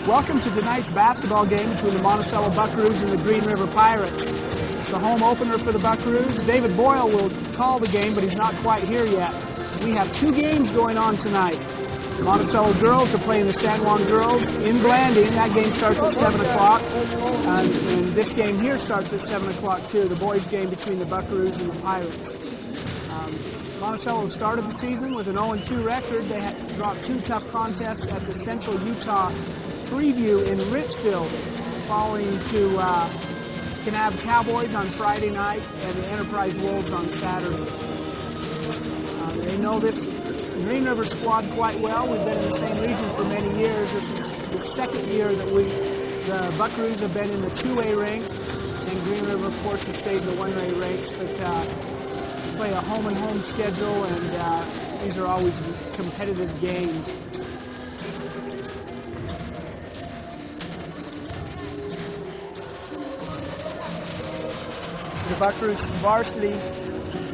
Welcome to tonight's basketball game between the Monticello Buckaroos and the Green River Pirates. It's the home opener for the Buckaroos. David Boyle will call the game, but he's not quite here yet. We have two games going on tonight. The Monticello girls are playing the San Juan girls in Blanding. That game starts at 7 o'clock. And this game here starts at 7 o'clock too, the boys' game between the Buckaroos and the Pirates. Monticello started the season with an 0-2 record. They had dropped two tough contests at the Central Utah Preview in Richfield, falling to Kanab Cowboys on Friday night and the Enterprise Wolves on Saturday. They know this Green River squad quite well. We've been in the same region for many years. This is the second year that the Buckaroos have been in the 2A ranks, and Green River, of course, has stayed in the 1A ranks, but play a home-and-home schedule, and these are always competitive games. The Buckaroos varsity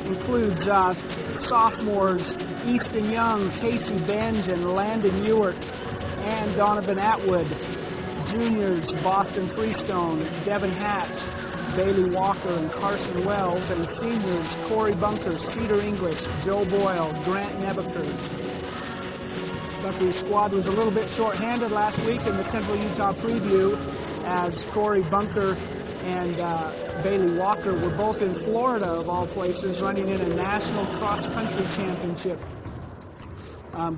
includes sophomores Easton Young, Casey Benjamin, Landon Ewart, and Donovan Atwood. Juniors Boston Freestone, Devin Hatch, Bailey Walker, and Carson Wells. And seniors Corey Bunker, Cedar English, Joe Boyle, Grant Nebaker. The Buckaroo squad was a little bit short-handed last week in the Central Utah Preview, as Corey Bunker and Bailey Walker were both in Florida, of all places, running in a national cross-country championship.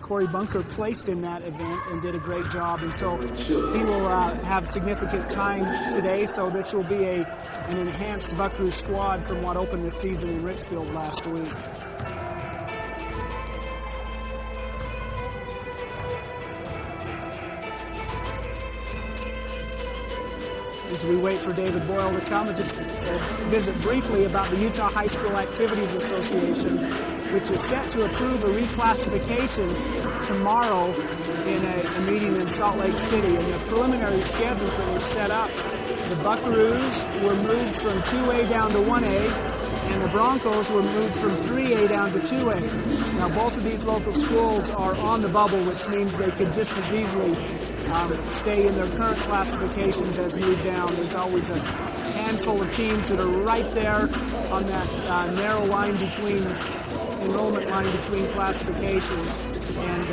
Corey Bunker placed in that event and did a great job, and so he will have significant time today. So this will be an enhanced Buckaroo squad from what opened this season in Richfield last week. As we wait for David Boyle to come, and just visit briefly about the Utah High School Activities Association, which is set to approve a reclassification tomorrow in a meeting in Salt Lake City. And the preliminary schedules that were set up, the Buckaroos were moved from 2A down to 1A, and the Broncos were moved from 3A down to 2A. Now, both of these local schools are on the bubble, which means they could just as easily stay in their current classifications as move down. There's always a handful of teams that are right there on that narrow line between enrollment line between classifications, and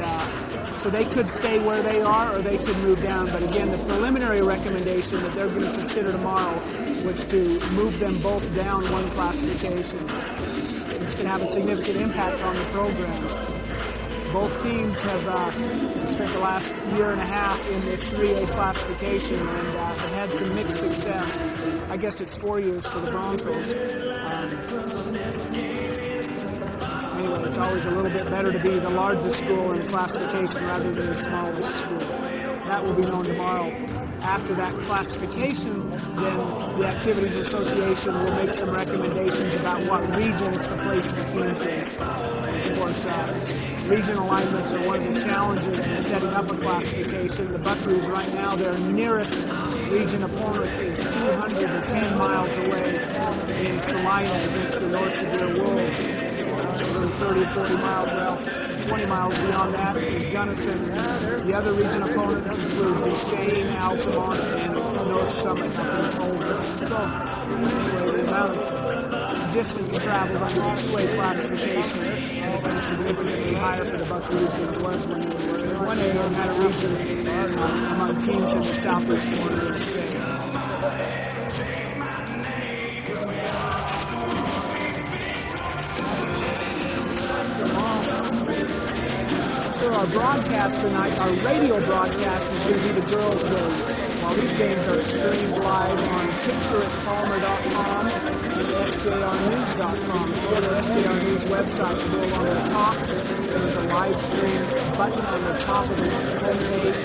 so they could stay where they are or they could move down. But again, the preliminary recommendation that they're going to consider tomorrow was to move them both down one classification, which can have a significant impact on the programs. Both teams have spent the last year and a half in this 3A classification and have had some mixed success. I guess it's 4 years for the Broncos. Anyway, it's always a little bit better to be the largest school in classification rather than the smallest school. That will be known tomorrow. After that classification, then the Activities Association will make some recommendations about what regions to place the teams in. Of course, region alignments are one of the challenges in setting up a classification. The Buckaroos right now, their nearest region opponent is 210 miles away in Salina against the North Severe Wolves. 30 or 40 miles, well, 20 miles beyond that is Gunnison. The other region opponents include Duchesne, Altamont, and North Summit and Older. So, anyway, the amount of distance traveled under the 2A classification has been significantly higher for the Buckaroos than it was when they were in 1A and had a region among teams in the southwest corner of the state. So our broadcast tonight, our radio broadcast, is going to be the girls' game. While these games are streamed live on pictureitpalmer.com and SJRnews.com. If you go to the SJR News website, you go along the top, there's a live stream button on the top of the homepage.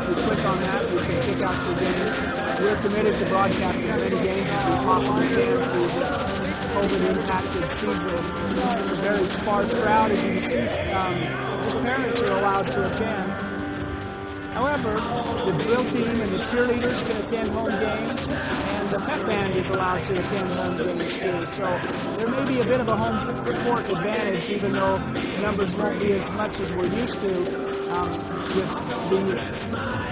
You click on that, you can pick out your games. We're committed to broadcast as many games as we possibly can through this COVID-impacted season. It's a very sparse crowd, as you can see. Just parents are allowed to attend. However, the drill team and the cheerleaders can attend home games, and the pep band is allowed to attend home games too. So there may be a bit of a home court advantage, even though numbers won't be as much as we're used to. with these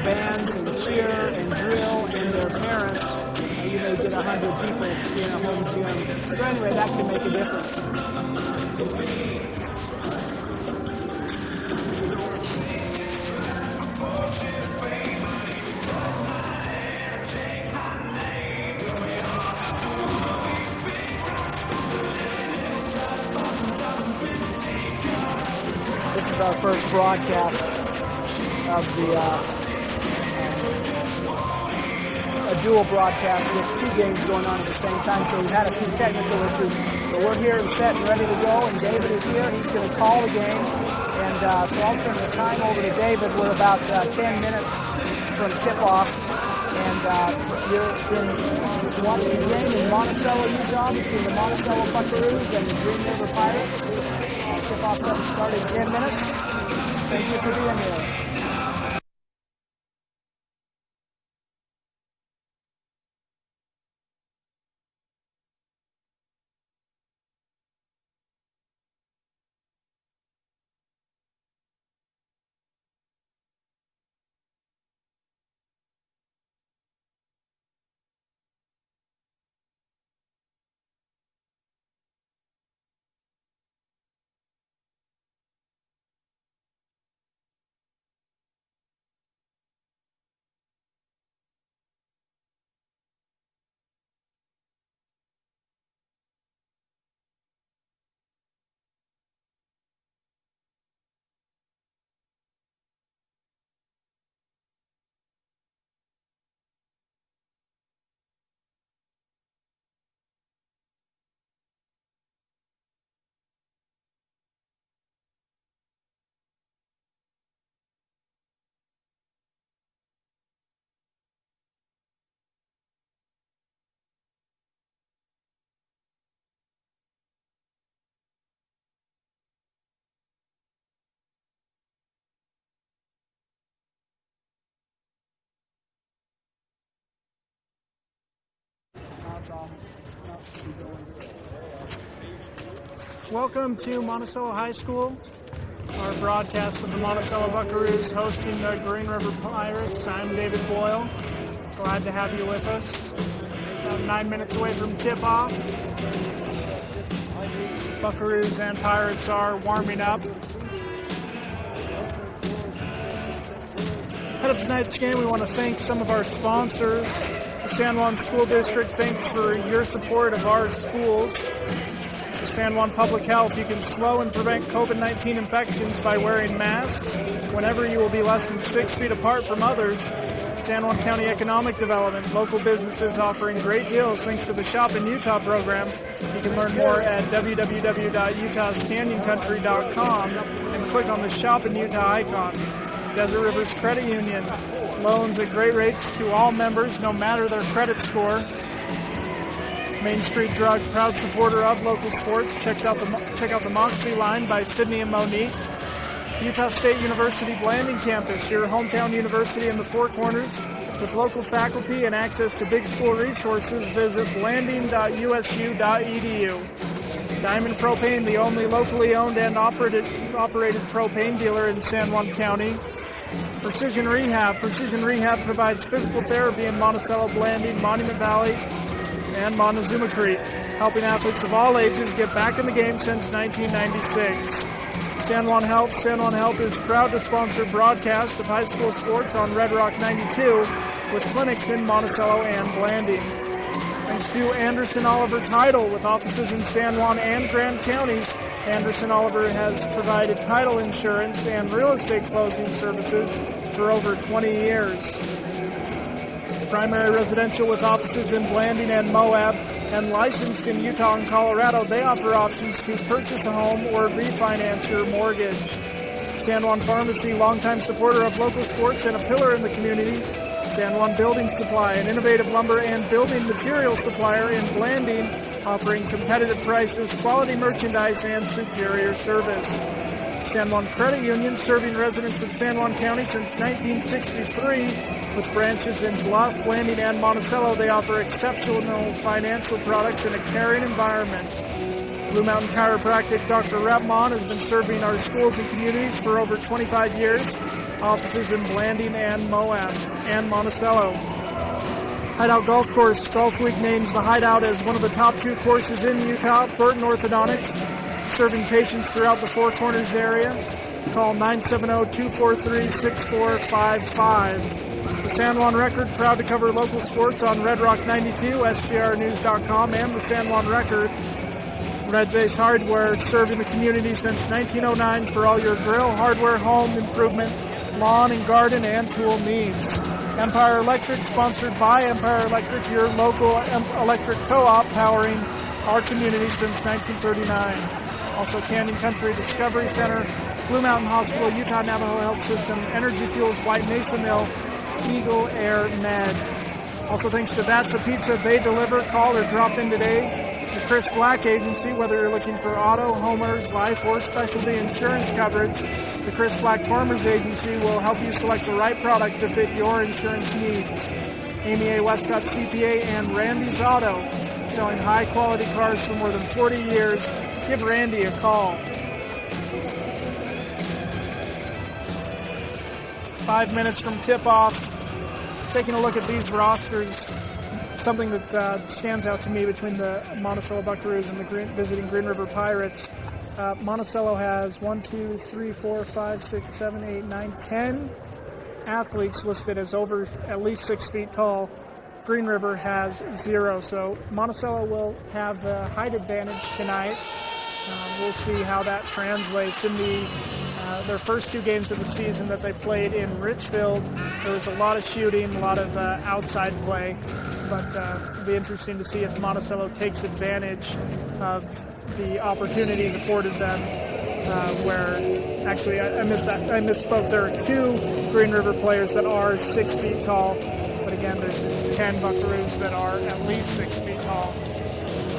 bands and cheer and drill and their parents, you may get 100 people in a home gym. But anyway, that can make a difference. This is our first broadcast of a dual broadcast with two games going on at the same time, so we've had a few technical issues, but we're here and set and ready to go, and David is here. He's going to call the game, and so I'll turn the time over to David. We're about 10 minutes from tip-off, and you're watching the game in Monticello, Utah, between the Monticello Buckaroos and the Green River Pirates. Tip-off doesn't start in 10 minutes. Thank you for being here. Welcome to Monticello High School, our broadcast of the Monticello Buckaroos hosting the Green River Pirates. I'm David Boyle. Glad to have you with us. About 9 minutes away from tip-off. Buckaroos and Pirates are warming up. Ahead of tonight's game, we want to thank some of our sponsors. The San Juan School District, thanks for your support of our schools. So San Juan Public Health, you can slow and prevent COVID-19 infections by wearing masks. Whenever you will be less than 6 feet apart from others. San Juan County Economic Development, local businesses offering great deals thanks to the Shop in Utah program. You can learn more at www.utahscanyouncountry.com and click on the Shop in Utah icon. Desert Rivers Credit Union, loans at great rates to all members, no matter their credit score. Main Street Drug, proud supporter of local sports. Check out the Moxie line by Sydney and Monique. Utah State University Blanding Campus, your hometown university in the Four Corners. With local faculty and access to big school resources, visit blanding.usu.edu. Diamond Propane, the only locally owned and operated propane dealer in San Juan County. Precision Rehab provides physical therapy in Monticello, Blanding, Monument Valley, and Montezuma Creek, helping athletes of all ages get back in the game since 1996. San Juan Health is proud to sponsor broadcasts of high school sports on Red Rock 92 with clinics in Monticello and Blanding. Thanks to Anderson Oliver Title with offices in San Juan and Grand Counties. Anderson Oliver has provided title insurance and real estate closing services for over 20 years. Primary residential with offices in Blanding and Moab and licensed in Utah and Colorado, they offer options to purchase a home or refinance your mortgage. San Juan Pharmacy, longtime supporter of local sports and a pillar in the community. San Juan Building Supply, an innovative lumber and building material supplier in Blanding, offering competitive prices, quality merchandise, and superior service. San Juan Credit Union, serving residents of San Juan County since 1963. With branches in Bluff, Blanding, and Monticello, they offer exceptional financial products in a caring environment. Blue Mountain Chiropractic Dr. Repmon has been serving our schools and communities for over 25 years. Offices in Blanding and Moab and Monticello. Hideout Golf Course. Golf Week names the Hideout as one of the top 2 courses in Utah. Burton Orthodontics, serving patients throughout the Four Corners area. Call 970-243-6455. The San Juan Record, proud to cover local sports on Red Rock 92, SGRnews.com, and the San Juan Record. Red Base Hardware, serving the community since 1909 for all your grill, hardware, home improvement, lawn and garden, and tool needs. Empire Electric, sponsored by Empire Electric, your local electric co-op powering our community since 1939. Also Canyon Country Discovery Center, Blue Mountain Hospital, Utah Navajo Health System, Energy Fuels, White Mesa Mill, Eagle Air Med. Also thanks to That's a Pizza, they deliver. Call or drop in today. The Chris Black Agency, whether you're looking for auto, homeowners, life, or specialty insurance coverage, the Chris Black Farmers Agency will help you select the right product to fit your insurance needs. Amy A. Westcott CPA and Randy's Auto, selling high-quality cars for more than 40 years. Give Randy a call. 5 minutes from tip-off. Taking a look at these rosters. Something that stands out to me between the Monticello Buckaroos and the visiting Green River Pirates. Monticello has 10 athletes listed as over at least 6 feet tall. Green River has 0, so Monticello will have the height advantage tonight. We'll see how that translates. In their first 2 games of the season that they played in Richfield, there was a lot of shooting, a lot of outside play. But it'll be interesting to see if Monticello takes advantage of the opportunities afforded them. Where actually I misspoke. There are 2 Green River players that are 6 feet tall, but again, there's 10 Buckaroos that are at least 6 feet tall.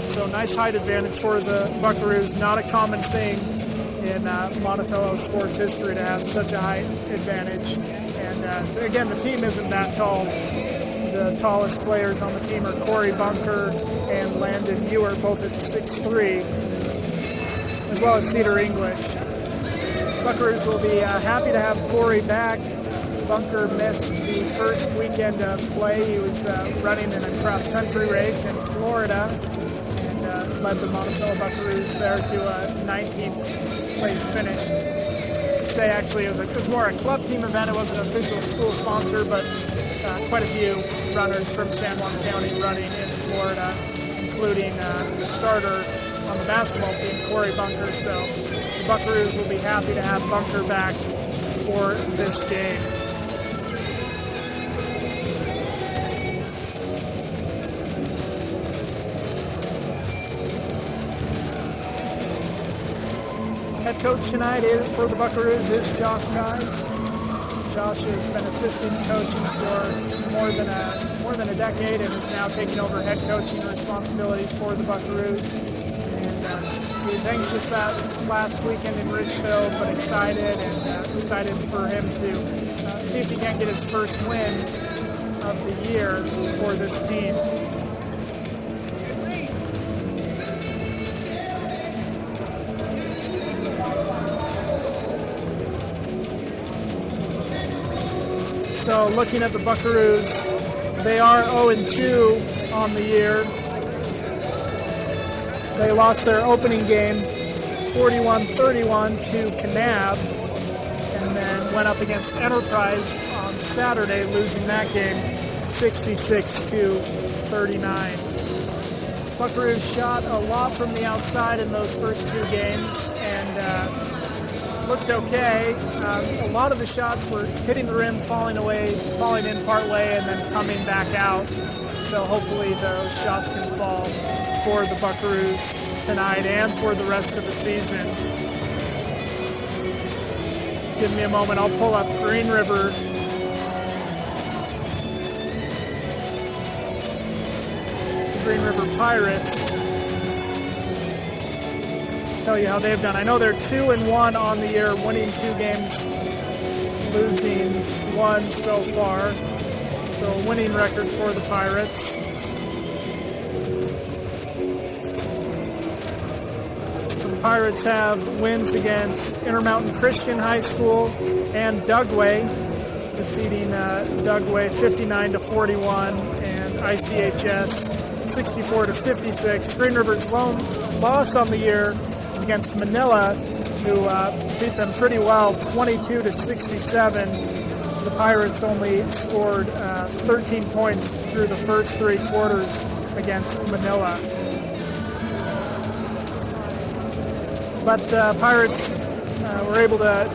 So nice height advantage for the Buckaroos. Not a common thing in Monticello sports history to have such a height advantage. And again, the team isn't that tall. The tallest players on the team are Corey Bunker and Landon Ewer, both at 6'3", as well as Cedar English. Buckaroos will be happy to have Corey back. Bunker missed the first weekend of play. He was running in a cross-country race in Florida and led the Monticello Buckaroos there to a 19th place finish. Say actually it was more a club team event. It wasn't an official school sponsor, but quite a few runners from San Juan County running in Florida, including the starter on the basketball team, Corey Bunker. So the Buckaroos will be happy to have Bunker back for this game. Head coach tonight for the Buckaroos is Josh Guys. Josh has been assistant coaching for more than a decade and is now taking over head coaching responsibilities for the Buckaroos. And he was anxious that last weekend in Richfield, but excited for him to see if he can't get his first win of the year for this team. So looking at the Buckaroos, they are 0-2 on the year. They lost their opening game 41-31 to Kanab, and then went up against Enterprise on Saturday, losing that game 66-39. Buckaroos shot a lot from the outside in those first 2 games, and looked okay. A lot of the shots were hitting the rim, falling in part way, and then coming back out. So hopefully those shots can fall for the Buckaroos tonight and for the rest of the season. Give me a moment. I'll pull up Green River. The Green River Pirates. Tell you how they've done. I know they're 2-1 on the year, winning 2 games, losing 1 so far. So a winning record for the Pirates. Pirates have wins against Intermountain Christian High School and Dugway, defeating Dugway 59-41 and ICHS 64-56. Green River's lone loss on the year is against Manila, who beat them pretty well, 22-67. The Pirates only scored 13 points through the first 3 quarters against Manila. But Pirates were able to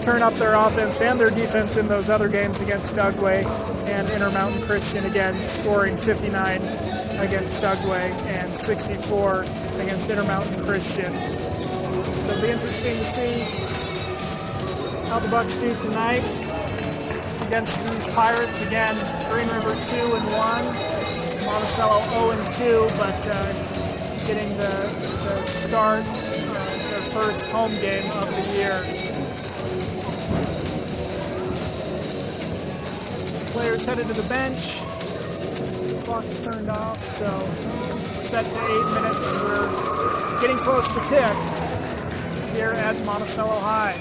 turn up their offense and their defense in those other games against Dugway and Intermountain Christian, again scoring 59 against Dugway and 64 against Intermountain Christian. So it'll be interesting to see how the Bucks do tonight against these Pirates. Again, Green River 2-1, Monticello 0-2, but getting the start, their first home game of the year. Players headed to the bench. Clock's turned off, so set to 8 minutes. We're getting close to tip here at Monticello High.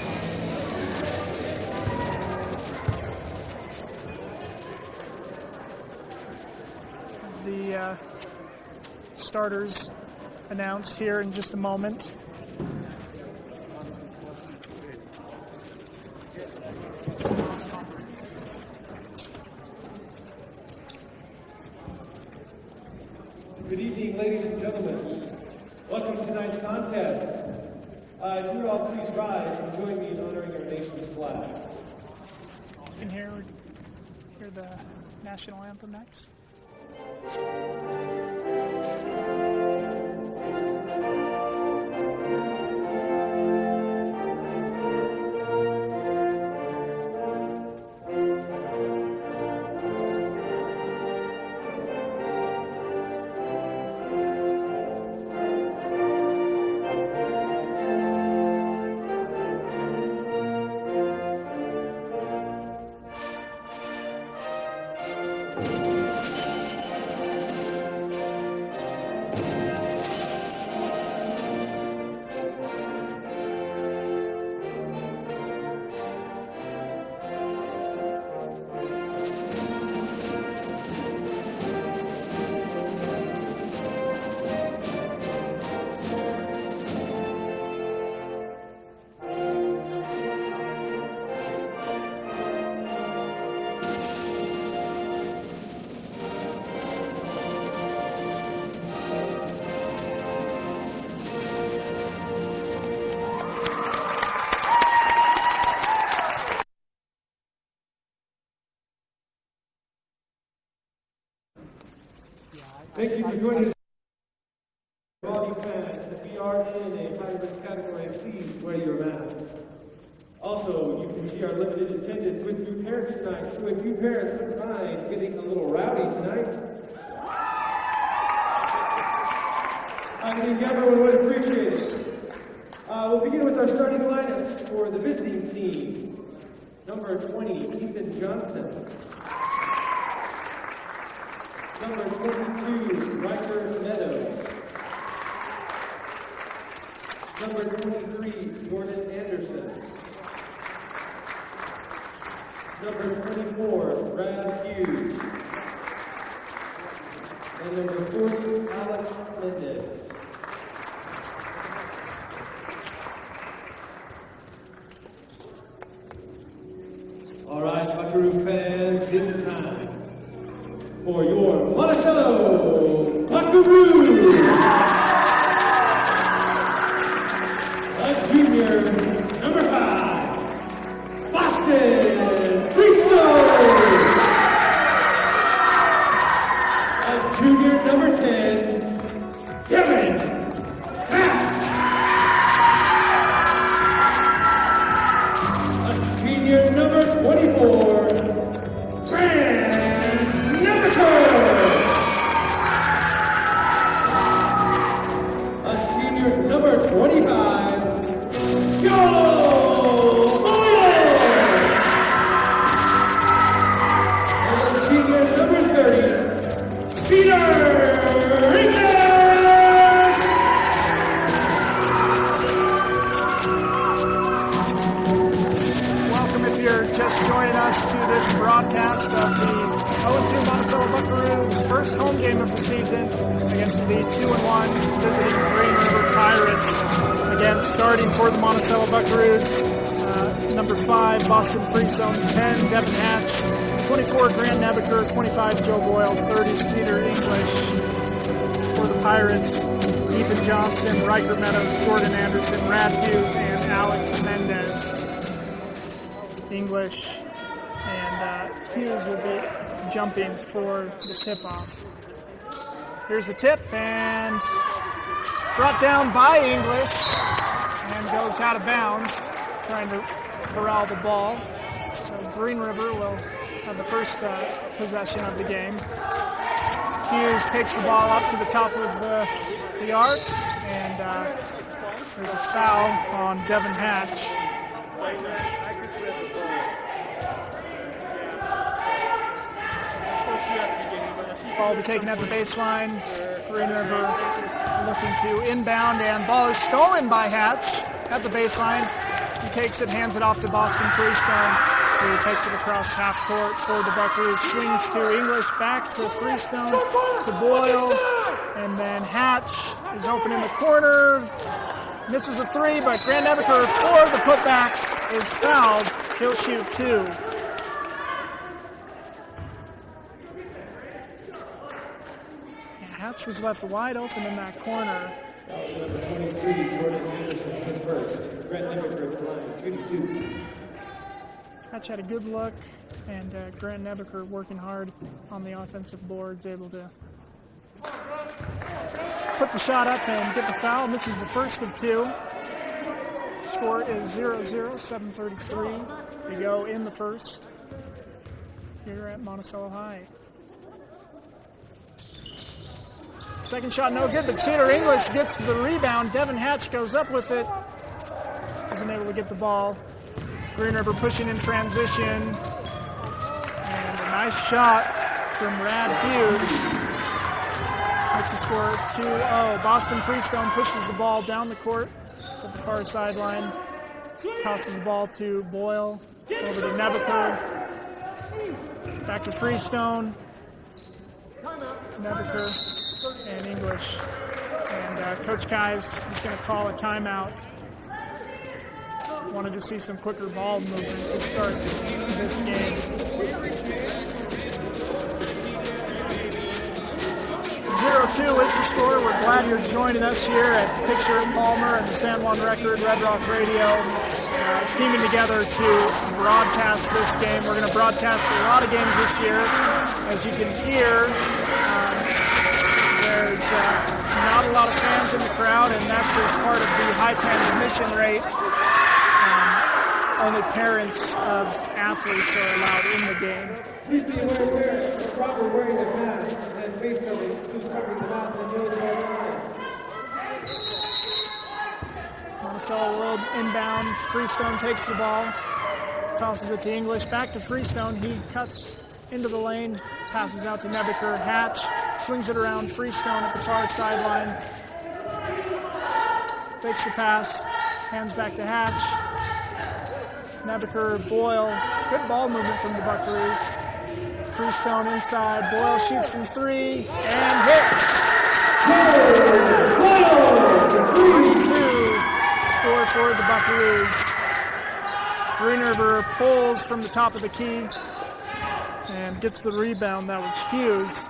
The starters announced here in just a moment. Good evening, ladies and gentlemen. Welcome to tonight's contest. If you would all please rise and join me in honoring our nation's flag. You can hear the national anthem next. Thank you for joining us. All you fans, if you are in a high-risk category, please wear your masks. Also, you can see our limited attendance with new parents tonight, so if you parents wouldn't mind getting a little rowdy tonight, I think everyone would appreciate it. We'll begin with our starting lineups for the visiting team. Number 20, Ethan Johnson. Number 22, Riker Meadows. Number 23, Jordan Anderson. Number 24, Brad Hughes. And number 40, Alex Mendez. All right, Buckaroo fans, it's time for your Monticello Buckaroos! A junior, number 5, Boston Freestone! A junior, number 10, Kevin Hass! A senior, number 24, number 25, Joe just joining us to this broadcast of the 0-2 Monticello Buckaroos' first home game of the season against the 2-1 visiting Green River Pirates. Again, starting for the Monticello Buckaroos, number 5, Boston Freestone, 10, Devin Hatch, 24, Grant Nebeker, 25, Joe Boyle, 30, Cedar English. For the Pirates, Ethan Johnson, Riker Meadows, Jordan Anderson, Brad Hughes, and Alex Mendez. English and Hughes will be jumping for the tip-off. Here's the tip, and brought down by English, and goes out of bounds, trying to corral the ball. So Green River will have the first possession of the game. Hughes takes the ball up to the top of the arc, and there's a foul on Devin Hatch. Ball will be taken at the baseline. Green River looking to inbound, and ball is stolen by Hatch at the baseline. He takes it, hands it off to Boston Freestone, who takes it across half court for the Buckaroos. Swings to English, back to Freestone, to Boyle, and then Hatch is open in the corner. Misses a 3, but Grant Nebeker for the putback is fouled. He'll shoot 2. Hatch was left wide open in that corner. Number 23, Jordan Anderson is first. Grant Nebeker at the line, shooting 2. Hatch had a good look, and Grant Nebeker working hard on the offensive boards, able to put the shot up and get the foul. Misses the first of 2. Score is 0-0, 7:33 to go in the first here at Monticello High. Second shot no good, but Cedar English gets the rebound. Devin Hatch goes up with it. Isn't able to get the ball. Green River pushing in transition. And a nice shot from Brad Hughes. Makes the score 2-0. Boston Freestone pushes the ball down the court. It's at the far sideline. Tosses the ball to Boyle. Over to Nebeker. Back to Freestone. Nebeker and English. And Coach Kai's is going to call a timeout. Wanted to see some quicker ball movement to start this game. 0-2 is the score. We're glad you're joining us here at Picture at Palmer and the San Juan Record, Red Rock Radio, teaming together to broadcast this game. We're going to broadcast a lot of games this year. As you can hear, there's not a lot of fans in the crowd, and that's as part of the high transmission rate. Only parents of athletes are allowed in the game. Please be aware of proper wearing of masks and face coverings, who's covering the mouth and nose at all times. Monticello will inbound. Freestone takes the ball, tosses it to English, back to Freestone. He cuts into the lane, passes out to Nebeker. Hatch swings it around. Freestone at the far sideline. Takes the pass, hands back to Hatch. Nebeker, Boyle, good ball movement from the Buckaroos. Freestone inside, Boyle shoots from 3 and hits. 3-2 score for the Buckaroos. Green River pulls from the top of the key and gets the rebound. That was Hughes.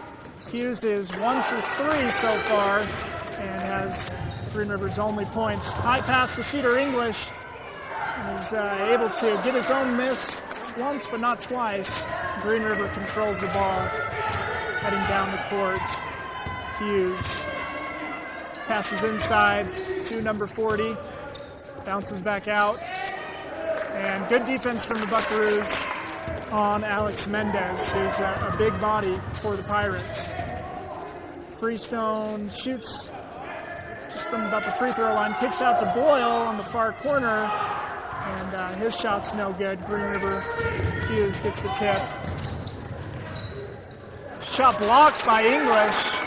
Hughes is 1 for 3 so far and has Green River's only points. High pass to Cedar English. Is able to get his own miss once but not twice. Green River controls the ball, heading down the court. Hughes passes inside to number 40, bounces back out, and good defense from the Buckaroos on Alex Mendez, who's a big body for the Pirates. Freestone shoots just from about the free throw line, kicks out to Boyle on the far corner. And his shot's no good. Green River Hughes gets the tip. Shot blocked by English.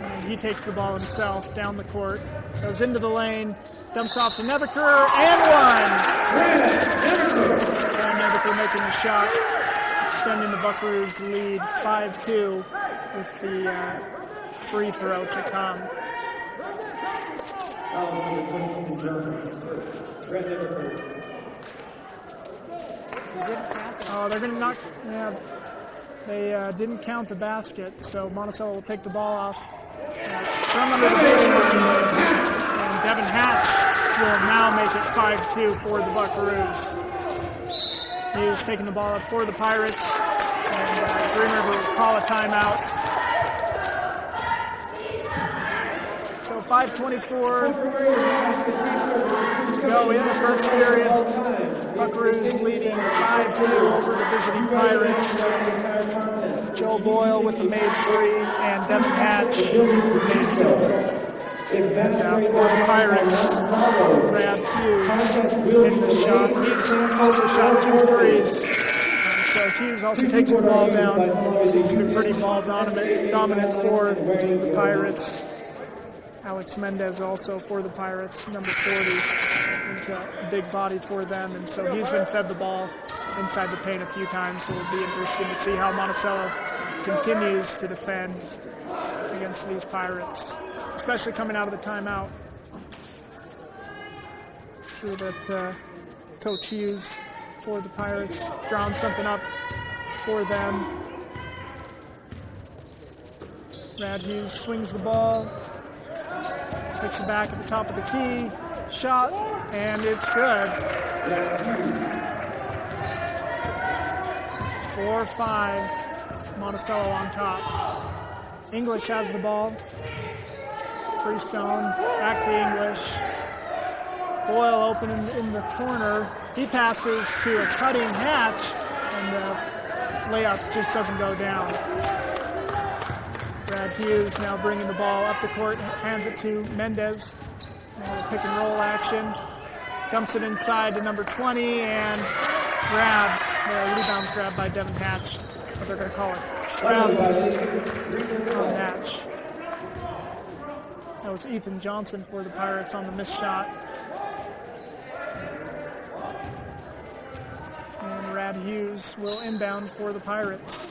And he takes the ball himself down the court. Goes into the lane. Dumps off to Nebeker, and one! And Nebeker making the shot, extending the Buckaroos' lead 5-2 with the free throw to come. Oh, they're going to knock. Yeah, they didn't count the basket, so Monticello will take the ball off from under the baseline. And Devin Hatch will now make it 5-2 for the Buckaroos. Hughes taking the ball up for the Pirates, and Green River will call a timeout. So 5:24 to go in the first period. Buckaroos leading 5-2 over the visiting Pirates. Joe Boyle with the made three, and Devin Hatch made field. For the Pirates, Brad Hughes hitting the shot. He's also shot 2 threes. So Hughes also takes the ball down. He's been pretty ball dominant for the Pirates. Alex Mendez also for the Pirates, number 40, is a big body for them, and so he's been fed the ball inside the paint a few times, so it'll be interesting to see how Monticello continues to defend against these Pirates, especially coming out of the timeout. Sure that Coach Hughes for the Pirates drawn something up for them. Brad Hughes swings the ball. Takes it back at the top of the key. Shot, and it's good. 4-5. Monticello on top. English has the ball. Freestone, back to English. Boyle open in the corner. He passes to a cutting Hatch, and the layup just doesn't go down. Brad Hughes now bringing the ball up the court, hands it to Mendez. Now the pick and roll action. Dumps it inside to number 20 and grabbed. The rebound's grabbed by Devin Hatch, but they're going to call it travel on Hatch. That was Ethan Johnson for the Pirates on the missed shot. And Brad Hughes will inbound for the Pirates.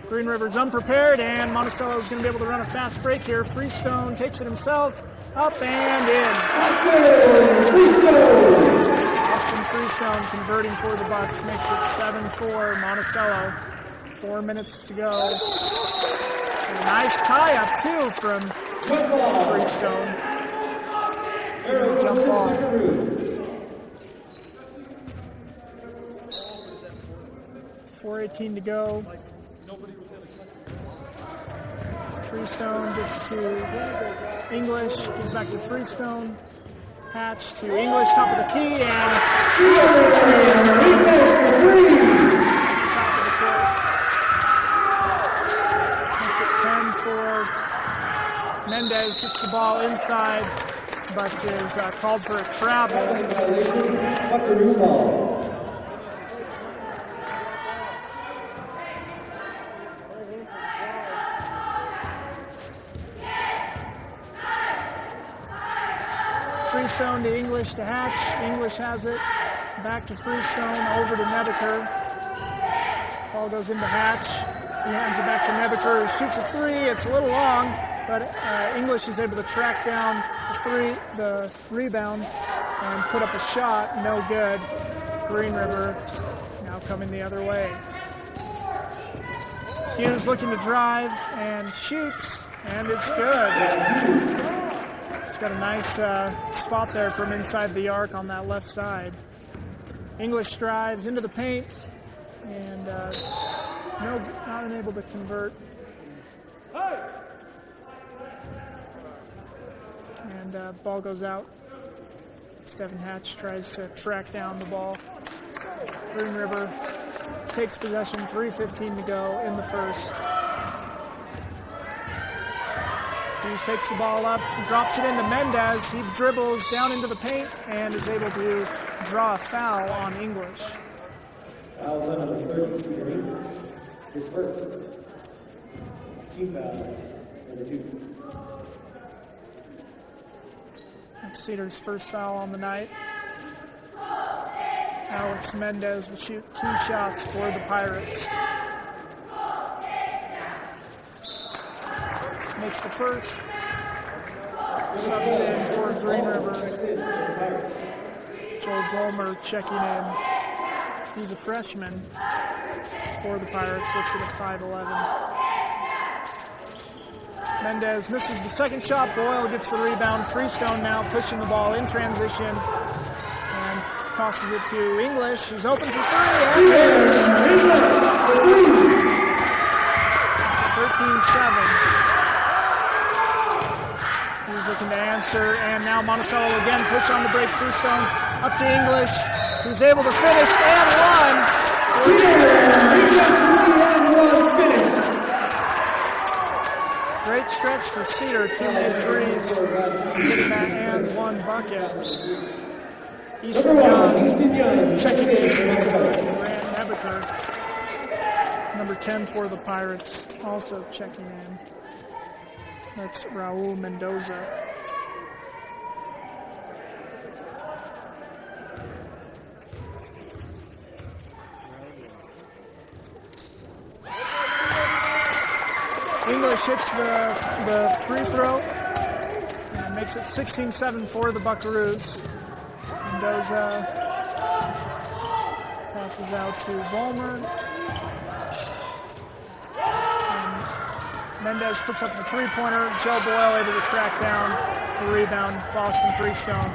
Green River's unprepared, and Monticello is going to be able to run a fast break here. Freestone takes it himself, up and in. Austin Freestone converting for the Bucks, makes it 7-4 Monticello. 4 minutes to go. And a nice tie-up, too, from Freestone. Jump ball. .4:18 to go. Freestone gets to English, gives back to Freestone. Hatch to English, top of the key, and top of the court. Makes it 10 for Mendez, gets the ball inside, but is called for a travel. Freestone to English to Hatch. English has it. Back to Freestone, over to Nebeker. Ball goes into Hatch. He hands it back to Nebeker, who shoots a three. It's a little long, but English is able to track down the rebound, and put up a shot. No good. Green River now coming the other way. Hughes looking to drive and shoots, and it's good. He's got a nice spot there from inside the arc on that left side. English drives into the paint, and not unable to convert. And ball goes out. Stephen Hatch tries to track down the ball. Green River takes possession, 3:15 to go in the first. Hughes takes the ball up, drops it into Mendez. He dribbles down into the paint and is able to draw a foul on English. Fouls on number 30, his first. Team foul, number 2. That's Cedar's first foul on the night. Alex Mendez will shoot 2 shots for the Pirates. Makes the first. Subs in for Green River. Joel Volmer checking in. He's a freshman for the Pirates, listed at 5'11". Mendez misses the second shot. Boyle gets the rebound. Freestone now pushing the ball in transition and tosses it to English. He's open for 3. And it's 13-7. He's looking to answer, and now Monticello again push on the break. Freestone up to English, who's able to finish and one. Great stretch for Cedar, 2 made threes, getting that and 1 bucket. Easton Young checking in for Grant Nebeker. Number 10 for the Pirates, also checking in. That's Raul Mendoza. English hits the free throw and makes it 16-7 for the Buckaroos. Mendoza passes out to Volmer. Mendez puts up the 3-pointer. Joe Boyle able to track down the rebound. Boston Freestone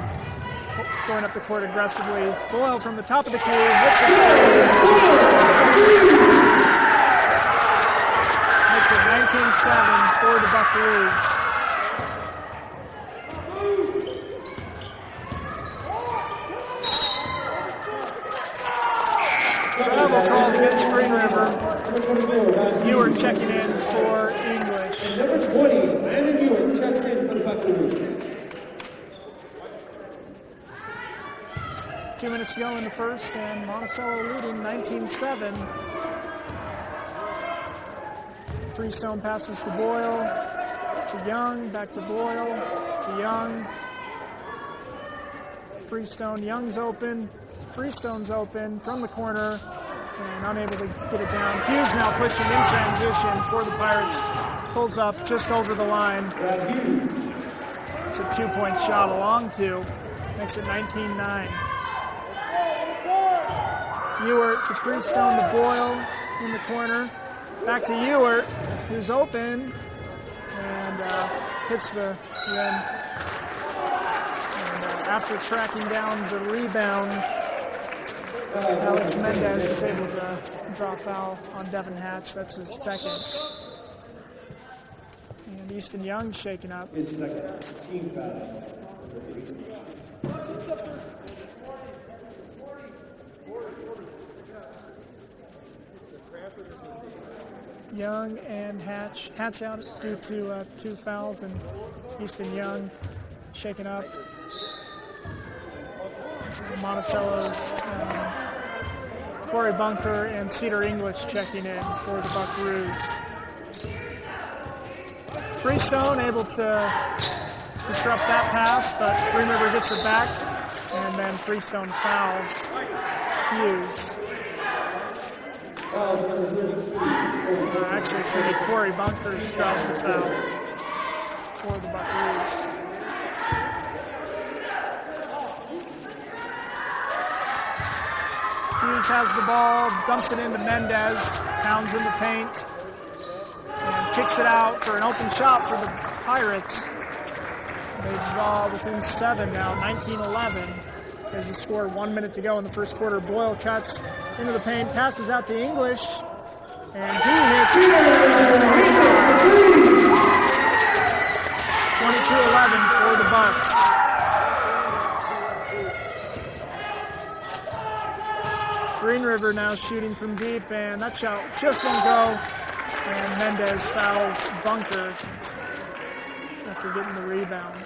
going up the court aggressively. Boyle from the top of the key. Hits it. Makes it 19-7 for the Buckaroos. Travel call against Green River. Ewart checking in for English. And number 20, Landon Ewart checks in for the Buckaroos. 2 minutes to go in the first, and Monticello leading 19-7. Freestone passes to Boyle, to Young, back to Boyle, to Young. Freestone, Young's open, Freestone's open from the corner, and unable to get it down. Hughes now pushing in transition for the Pirates. Pulls up just over the line. It's a 2-point shot, a long 2. Makes it 19-9. Ewart to Freestone to Boyle in the corner. Back to Ewart, who's open, and hits the rim. And after tracking down the rebound, Alex Mendez is able to draw a foul on Devin Hatch. That's his second. And Easton Young shaken up. His second team foul. Young and Hatch out due to 2 fouls, and Easton Young shaken up. So Monticello's Corey Bunker and Cedar English checking in for the Buckaroos. Freestone able to disrupt that pass, but Green River gets it back, and then Freestone fouls Hughes. Actually, it's going to be Corey Bunker who draws the foul for the Buckaroos. Hughes has the ball, dumps it into Mendez, pounds in the paint, and kicks it out for an open shot for the Pirates. They draw within 7 now, 19-11. As the score, 1 minute to go in the first quarter. Boyle cuts into the paint, passes out to English, and he hits 22-11 for the Bucks. Green River now shooting from deep, and that shot just won't go, and Mendez fouls Bunker after getting the rebound.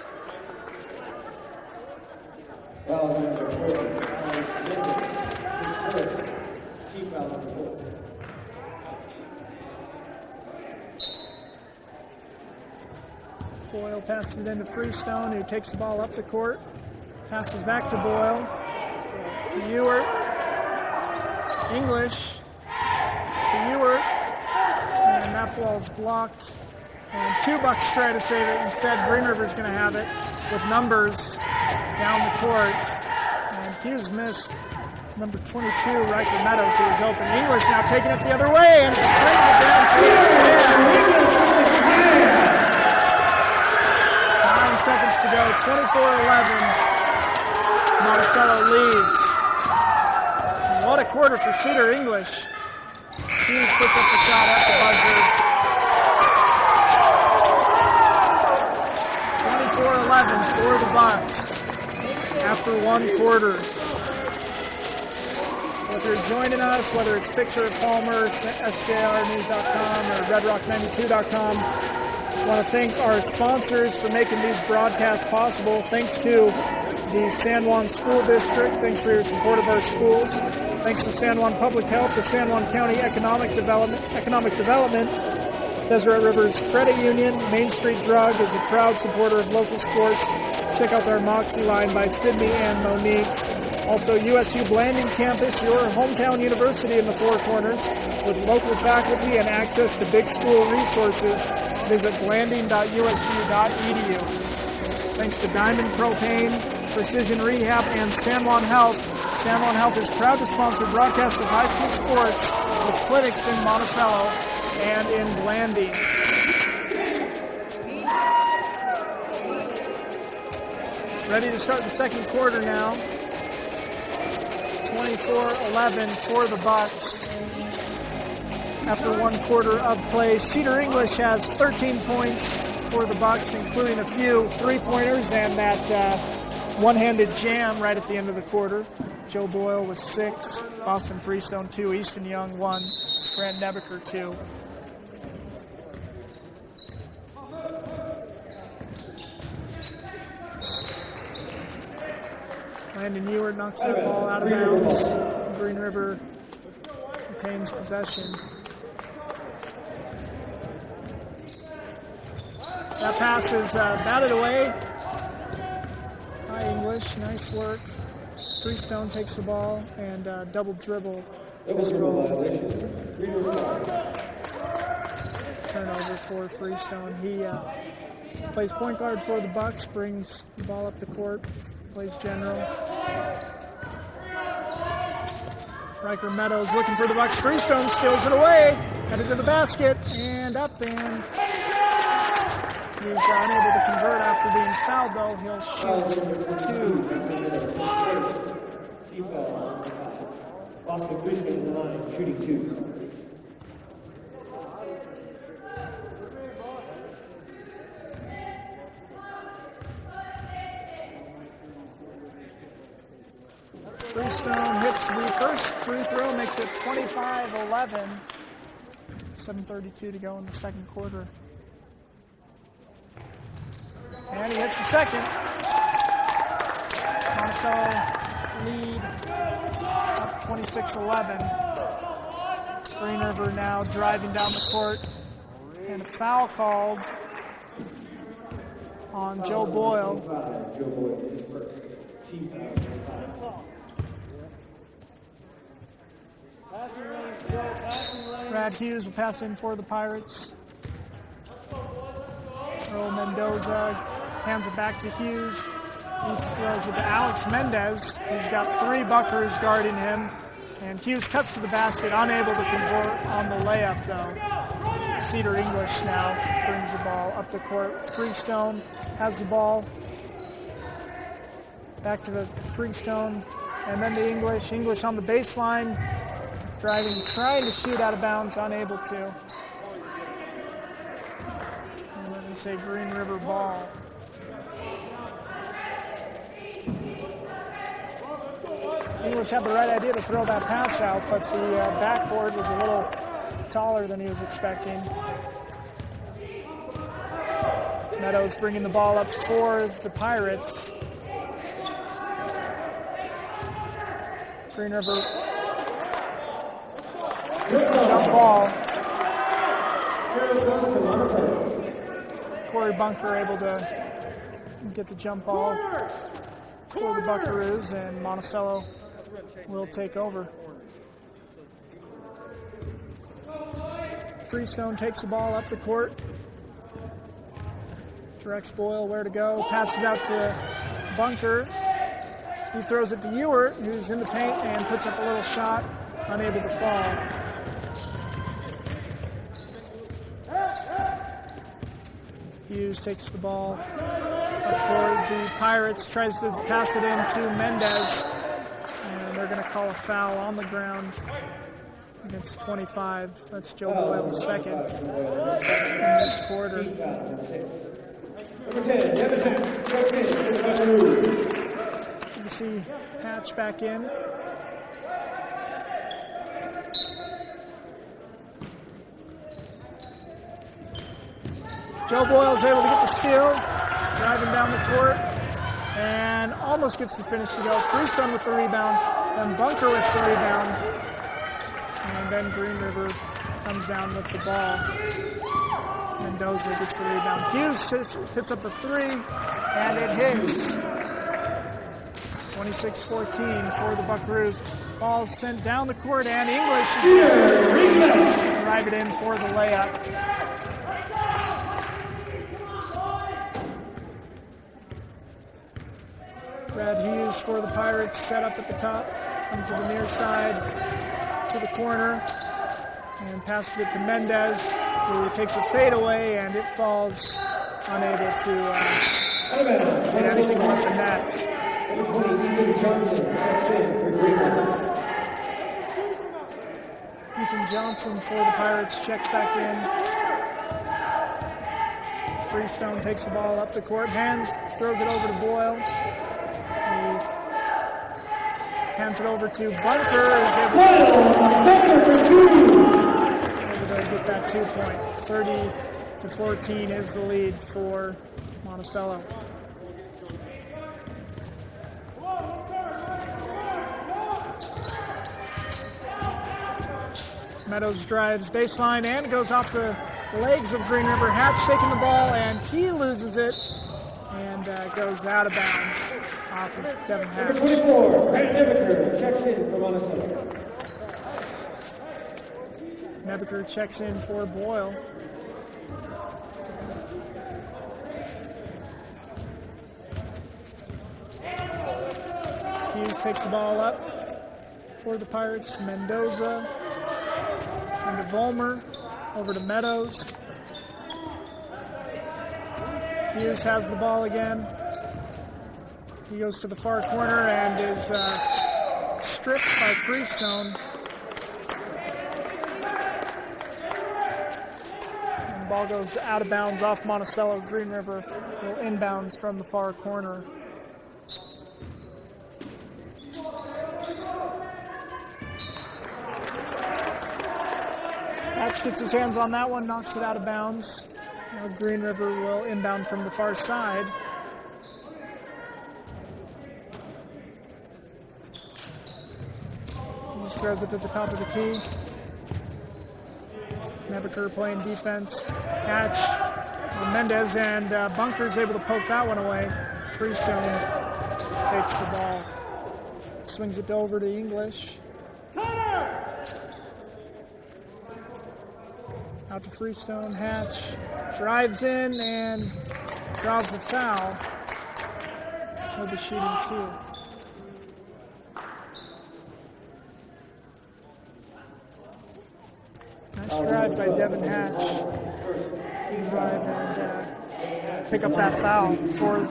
Boyle passes it into Freestone, who takes the ball up the court. Passes back to Boyle. To Ewart. English. To Ewart. And that ball's blocked. And 2 Bucks try to save it. Instead, Green River's going to have it with numbers down the court. And Hughes missed number 22, Riker Meadows, who was open. English now taking it the other way and brings it down to 9 seconds to go. 24-11. Monticello leads. And what a quarter for Cedar English. Hughes puts up the shot at the buzzer. 24-11 for the Bucks after 1 quarter. If you're joining us, whether it's Picture at Palmer, SJRnews.com, or RedRock92.com, I want to thank our sponsors for making these broadcasts possible. Thanks to the San Juan School District. Thanks for your support of our schools. Thanks to San Juan Public Health, the San Juan County Economic Development, Deseret Rivers Credit Union. Main Street Drug is a proud supporter of local sports. Check out their Moxie line by Sydney and Monique. Also, USU Blanding Campus, your hometown university in the Four Corners, with local faculty and access to big school resources. Visit blanding.usu.edu. Thanks to Diamond Propane, Precision Rehab, and San Juan Health. San Juan Health is proud to sponsor broadcasts of high school sports with clinics in Monticello and in Blanding. Ready to start the second quarter now. 24-11 for the Bucks. After 1 quarter of play, Cedar English has 13 points for the Bucks, including a few three-pointers and that one-handed jam right at the end of the quarter. Joe Boyle with 6, Boston Freestone 2, Easton Young 1, Grant Nebeker 2. Landon Ewart knocks that ball out of bounds. Green River retains possession. That pass is batted away by English. Nice work. Freestone takes the ball and double dribble. Turnover for Freestone. He plays point guard for the Bucks, brings the ball up the court, plays general. Riker Meadows looking for the Bucks. Freestone steals it away. Headed to the basket and up and he's unable to convert after being fouled, though. He'll shoot 2. Boston Freestone in the line, shooting 2. Freestone hits the first free throw, makes it 25-11. 7:32 to go in the second quarter. And he hits the second. Monticello lead up 26-11. Green River now driving down the court. And a foul called on Joe Boyle. Joe Boyle is first. Team foul. Brad Hughes will pass in for the Pirates. Earl Mendoza hands it back to Hughes. He throws it to Alex Mendez, who's got 3 Buckers guarding him. And Hughes cuts to the basket, unable to convert on the layup, though. Cedar English now brings the ball up the court. Freestone has the ball. Back to the Freestone. And then the English. English on the baseline. Driving, trying to shoot out of bounds, unable to. And let me say Green River ball. English had the right idea to throw that pass out, but the backboard was a little taller than he was expecting. Meadows bringing the ball up for the Pirates. Green River jump ball. Corey Bunker able to get the jump ball for the Buckaroos, and Monticello will take over. Freestone takes the ball up the court. Directs Boyle where to go. Passes out to Bunker. He throws it to Ewert, who's in the paint and puts up a little shot, unable to fall. Hughes takes the ball up for the Pirates, tries to pass it in to Mendez, and they're going to call a foul on the ground against 25. That's Joe Boyle's second in this quarter. You can see Hatch back in. Joe Boyle's able to get the steal, driving down the court, and almost gets the finish to go. Freestone with the rebound, then Bunker with the rebound, and then Greenriver comes down with the ball. Mendoza gets the rebound. Hughes hits up the three, and it hits. 26-14 for the Buckaroos. Ball sent down the court, and English is drive it in for the layup. Brad Hughes for the Pirates, set up at the top, comes to the near side, to the corner, and passes it to Mendez, who takes a fadeaway, and it falls, unable to get anything but the net. Ethan Johnson for the Pirates checks back in. Freestone takes the ball up the court, throws it over to Boyle. Hands it over to Bunker. Is able to get that 2 point. 30-14 is the lead for Monticello. Meadows drives baseline and goes off the legs of Greenriver. Hatch taking the ball, and he loses it and goes out of bounds off of Devin Hatch. Number 24, Brent Nebeker checks in for Monticello. Nebeker checks in for Boyle. Hughes takes the ball up for the Pirates. Mendoza into Vollmer, over to Meadows. Hughes has the ball again. He goes to the far corner and is stripped by Freestone. And the ball goes out of bounds off Monticello. Greenriver will inbounds from the far corner. Hatch gets his hands on that one, knocks it out of bounds. Now Greenriver will inbound from the far side. He just throws it to the top of the key. Nebeker playing defense. Hatch, Mendez, and Bunker's able to poke that one away. Freestone takes the ball. Swings it over to English. Out to Freestone. Hatch drives in and draws the foul. He'll be shooting two. Nice drive by Devin Hatch. Drive and pick up that foul for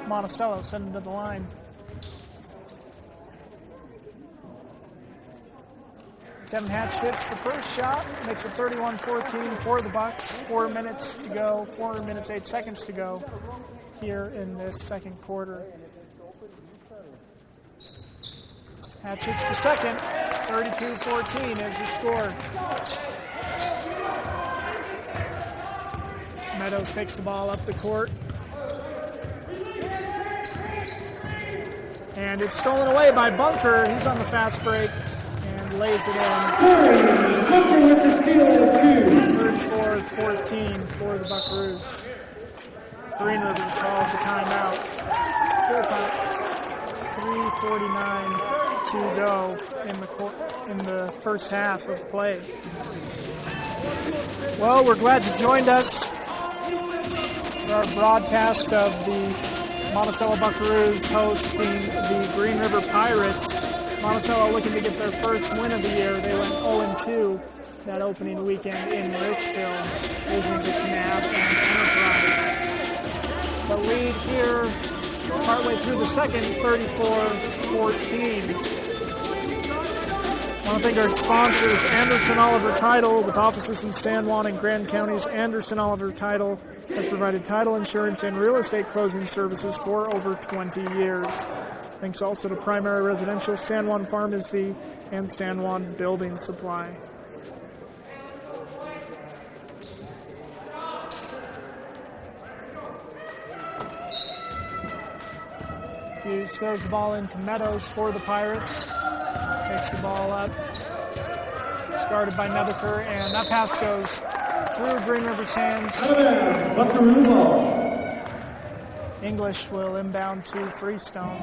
Monticello, send him to the line. Devin Hatch hits the first shot, makes it 31-14 for the Bucks. 4 minutes to go, 4 minutes, 8 seconds to go here in this second quarter. Hatch hits the second, 32-14 is the score. Meadows takes the ball up the court. And it's stolen away by Bunker. He's on the fast break. Lays it in. Bunker with the steal of two. 34-14 for the Buckaroos. Green River calls a timeout. 3:49 to go in the first half of play. Well, we're glad you joined us for our broadcast of the Monticello Buckaroos hosting the Green River Pirates. Monticello looking to get their first win of the year. They went 0-2 that opening weekend in Richfield, losing to Canab and Enterprise. The lead here, partway through the second, 34-14. I want to thank our sponsors, Anderson Oliver Title, with offices in San Juan and Grand Counties. Anderson Oliver Title has provided title insurance and real estate closing services for over 20 years. Thanks also to Primary Residential, San Juan Pharmacy, and San Juan Building Supply. Hughes throws the ball into Meadows for the Pirates. Takes the ball up. Started by Nebeker, and that pass goes through Green River's hands. Buckaroo ball. English will inbound to Freestone.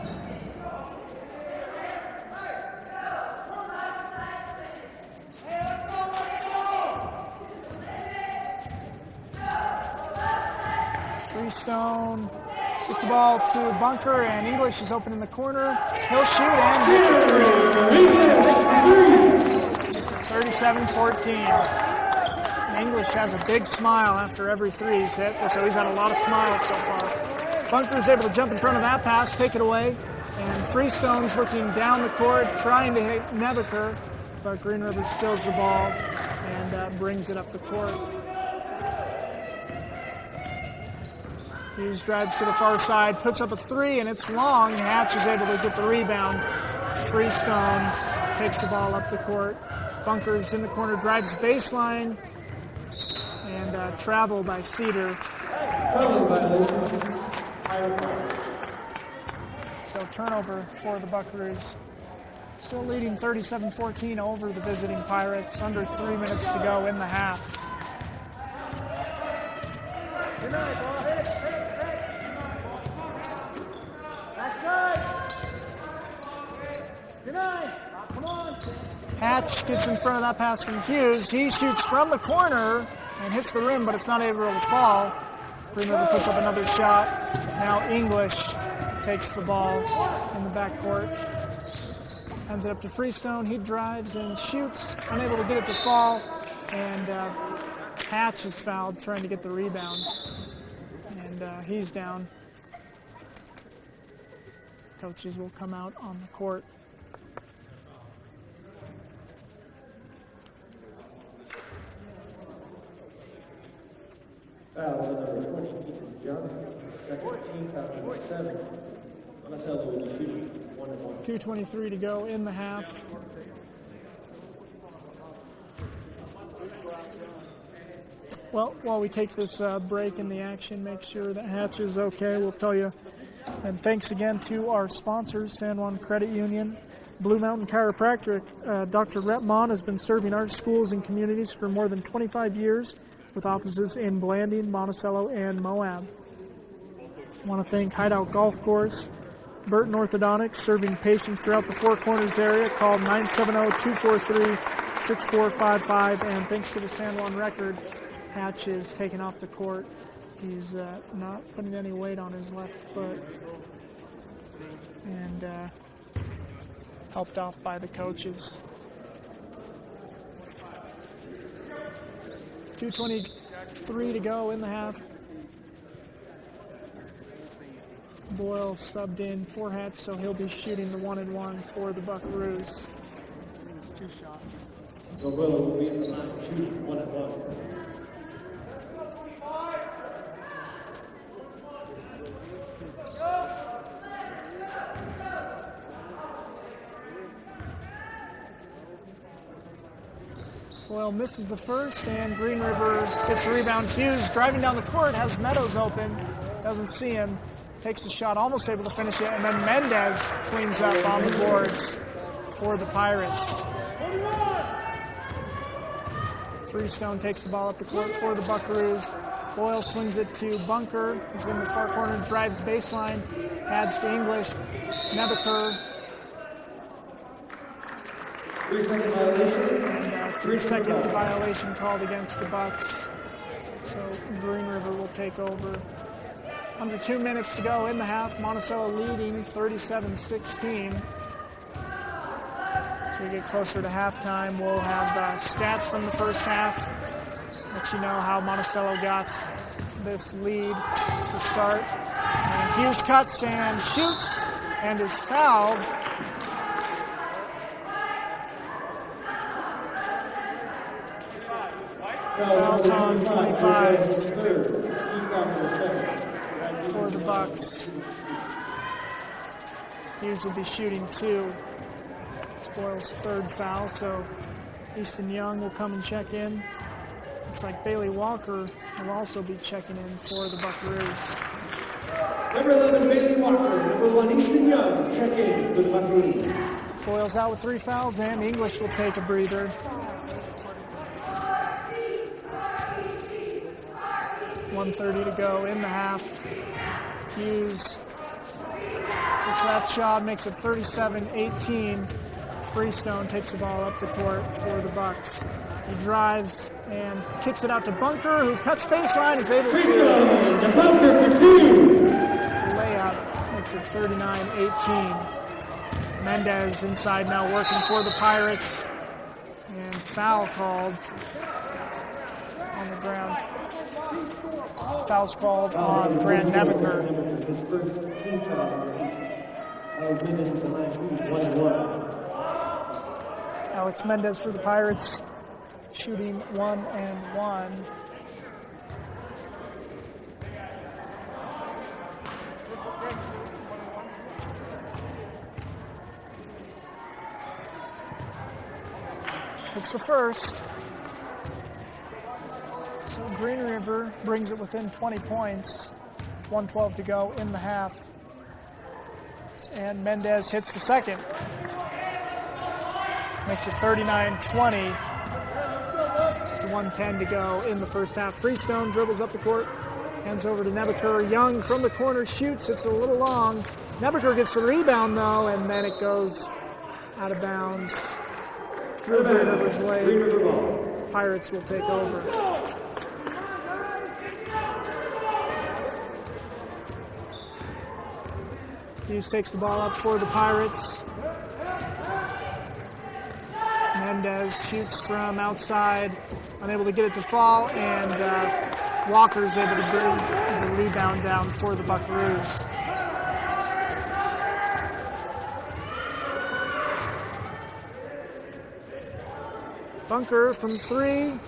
Freestone gets the ball to Bunker, and English is open in the corner. He'll shoot and hit the three. 37-14. English has a big smile after every three he's hit, so he's had a lot of smiles so far. Bunker is able to jump in front of that pass, take it away, and Freestone's looking down the court, trying to hit Nebeker, but Green River steals the ball and brings it up the court. Hughes drives to the far side, puts up a three, and it's long. Hatch is able to get the rebound. Freestone takes the ball up the court. Bunker's in the corner, drives baseline, and travel by Cedar. So turnover for the Buckaroos. Still leading 37-14 over the visiting Pirates. Under 3 minutes to go in the half. Good night, boss. Good night. Come on. Hatch gets in front of that pass from Hughes. He shoots from the corner and hits the rim, but it's not able to fall. Green River puts up another shot. Now English takes the ball in the backcourt. Hands it up to Freestone. He drives and shoots, unable to get it to fall. And Hatch is fouled trying to get the rebound. And he's down. Coaches will come out on the court. Fouls on number 20, Ethan Johnson. Second team foul number 7. Monticello will be shooting 1-1. 2:23 to go in the half. Well, while we take this break in the action, make sure that Hatch is okay. We'll tell you. And thanks again to our sponsors, San Juan Credit Union, Blue Mountain Chiropractic. Dr. Rhett Mon has been serving our schools and communities for more than 25 years with offices in Blanding, Monticello, and Moab. I want to thank Hideout Golf Course, Burton Orthodontics, serving patients throughout the Four Corners area. Call 970-243-6455. And thanks to the San Juan Record, Hatch is taken off the court. He's not putting any weight on his left foot. And helped off by the coaches. 2:23 to go in the half. Boyle subbed in for Hatch, so he'll be shooting the 1-and-1 for the Buckaroos. 2 shots. So Boyle will be in the line shooting 1-and-1. Boyle misses the first, and Green River gets the rebound. Hughes driving down the court, has Meadows open, doesn't see him, takes the shot, almost able to finish it, and then Mendez cleans up on the boards for the Pirates. Freestone takes the ball up the court for the Buckaroos. Boyle swings it to Bunker, who's in the far corner, drives baseline, adds to English. Nebeker. 3-second violation. And 3-second violation called against the Bucks. So Green River will take over. Under 2 minutes to go in the half. Monticello leading 37-16. As we get closer to halftime, we'll have stats from the first half. Let you know how Monticello got this lead to start. And Hughes cuts and shoots and is fouled. Fouls on 25 for the Bucks. Hughes will be shooting 2. It's Boyle's 3rd foul, so Easton Young will come and check in. Looks like Bailey Walker will also be checking in for the Buckaroos. Number 11, Bailey Walker. Number 1, Easton Young, check in with the Buckaroos. Boyle's out with 3 fouls, and English will take a breather. 1:30 to go in the half. Hughes gets that shot, makes it 37-18. Freestone takes the ball up the court for the Bucks. He drives and kicks it out to Bunker, who cuts baseline, is able to Bunker for 2. layup, makes it 39-18. Mendez inside now working for the Pirates, and foul called on the ground. Foul's called on Grant Nebeker. His first team foul. Mendez to the line, 1-1. Alex Mendez for the Pirates, shooting 1 and 1. It's the first. So Green River brings it within 20 points. 1:12 to go in the half. And Mendez hits the second. Makes it 39-20. 1:10 to go in the first half. Freestone dribbles up the court, hands over to Nebeker. Young from the corner shoots. It's a little long. Nebeker gets the rebound though, and then it goes out of bounds. Through Green River's leg. Pirates will take over. Hughes takes the ball up for the Pirates. Mendez shoots from outside, unable to get it to fall, and Walker's able to bring the rebound down for the Buckaroos. Bunker from 3.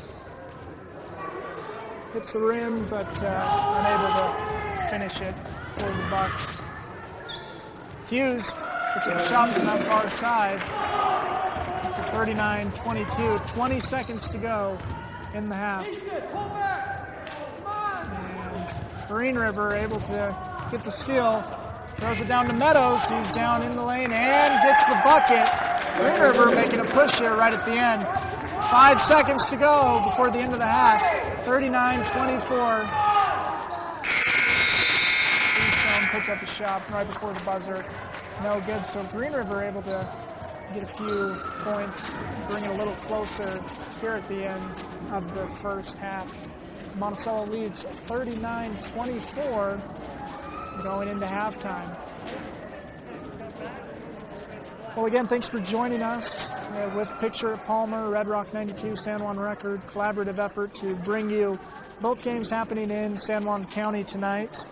Hits the rim, but unable to finish it for the Bucks. Hughes puts a shot from that far side. 39-22, 20 seconds to go in the half. And Green River able to get the steal. Throws it down to Meadows. He's down in the lane and gets the bucket. Green River making a push here right at the end. 5 seconds to go before the end of the half. 39-24. Keystone puts up a shot right before the buzzer. No good. So Green River able to get a few points, bring it a little closer here at the end of the first half. Monticello leads 39-24 going into halftime. Well, again, thanks for joining us with Picture at Palmer, Red Rock 92, San Juan Record, collaborative effort to bring you both games happening in San Juan County tonight.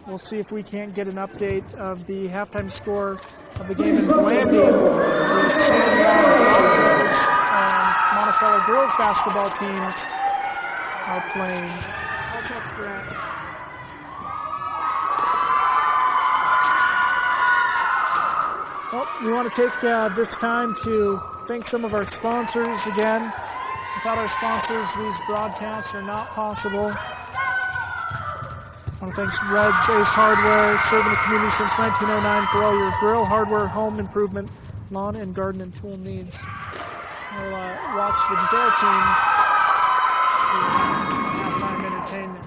We'll see if we can't get an update of the halftime score of the game in Blanding. The San Juan Broncos and Monticello girls basketball teams are playing. I'll text Grant. Well, we want to take this time to thank some of our sponsors again. Without our sponsors, these broadcasts are not possible. I want to thank Red's Ace Hardware, serving the community since 1909 for all your grill, hardware, home improvement, lawn and garden and tool needs. We'll watch the Jadale team for halftime entertainment.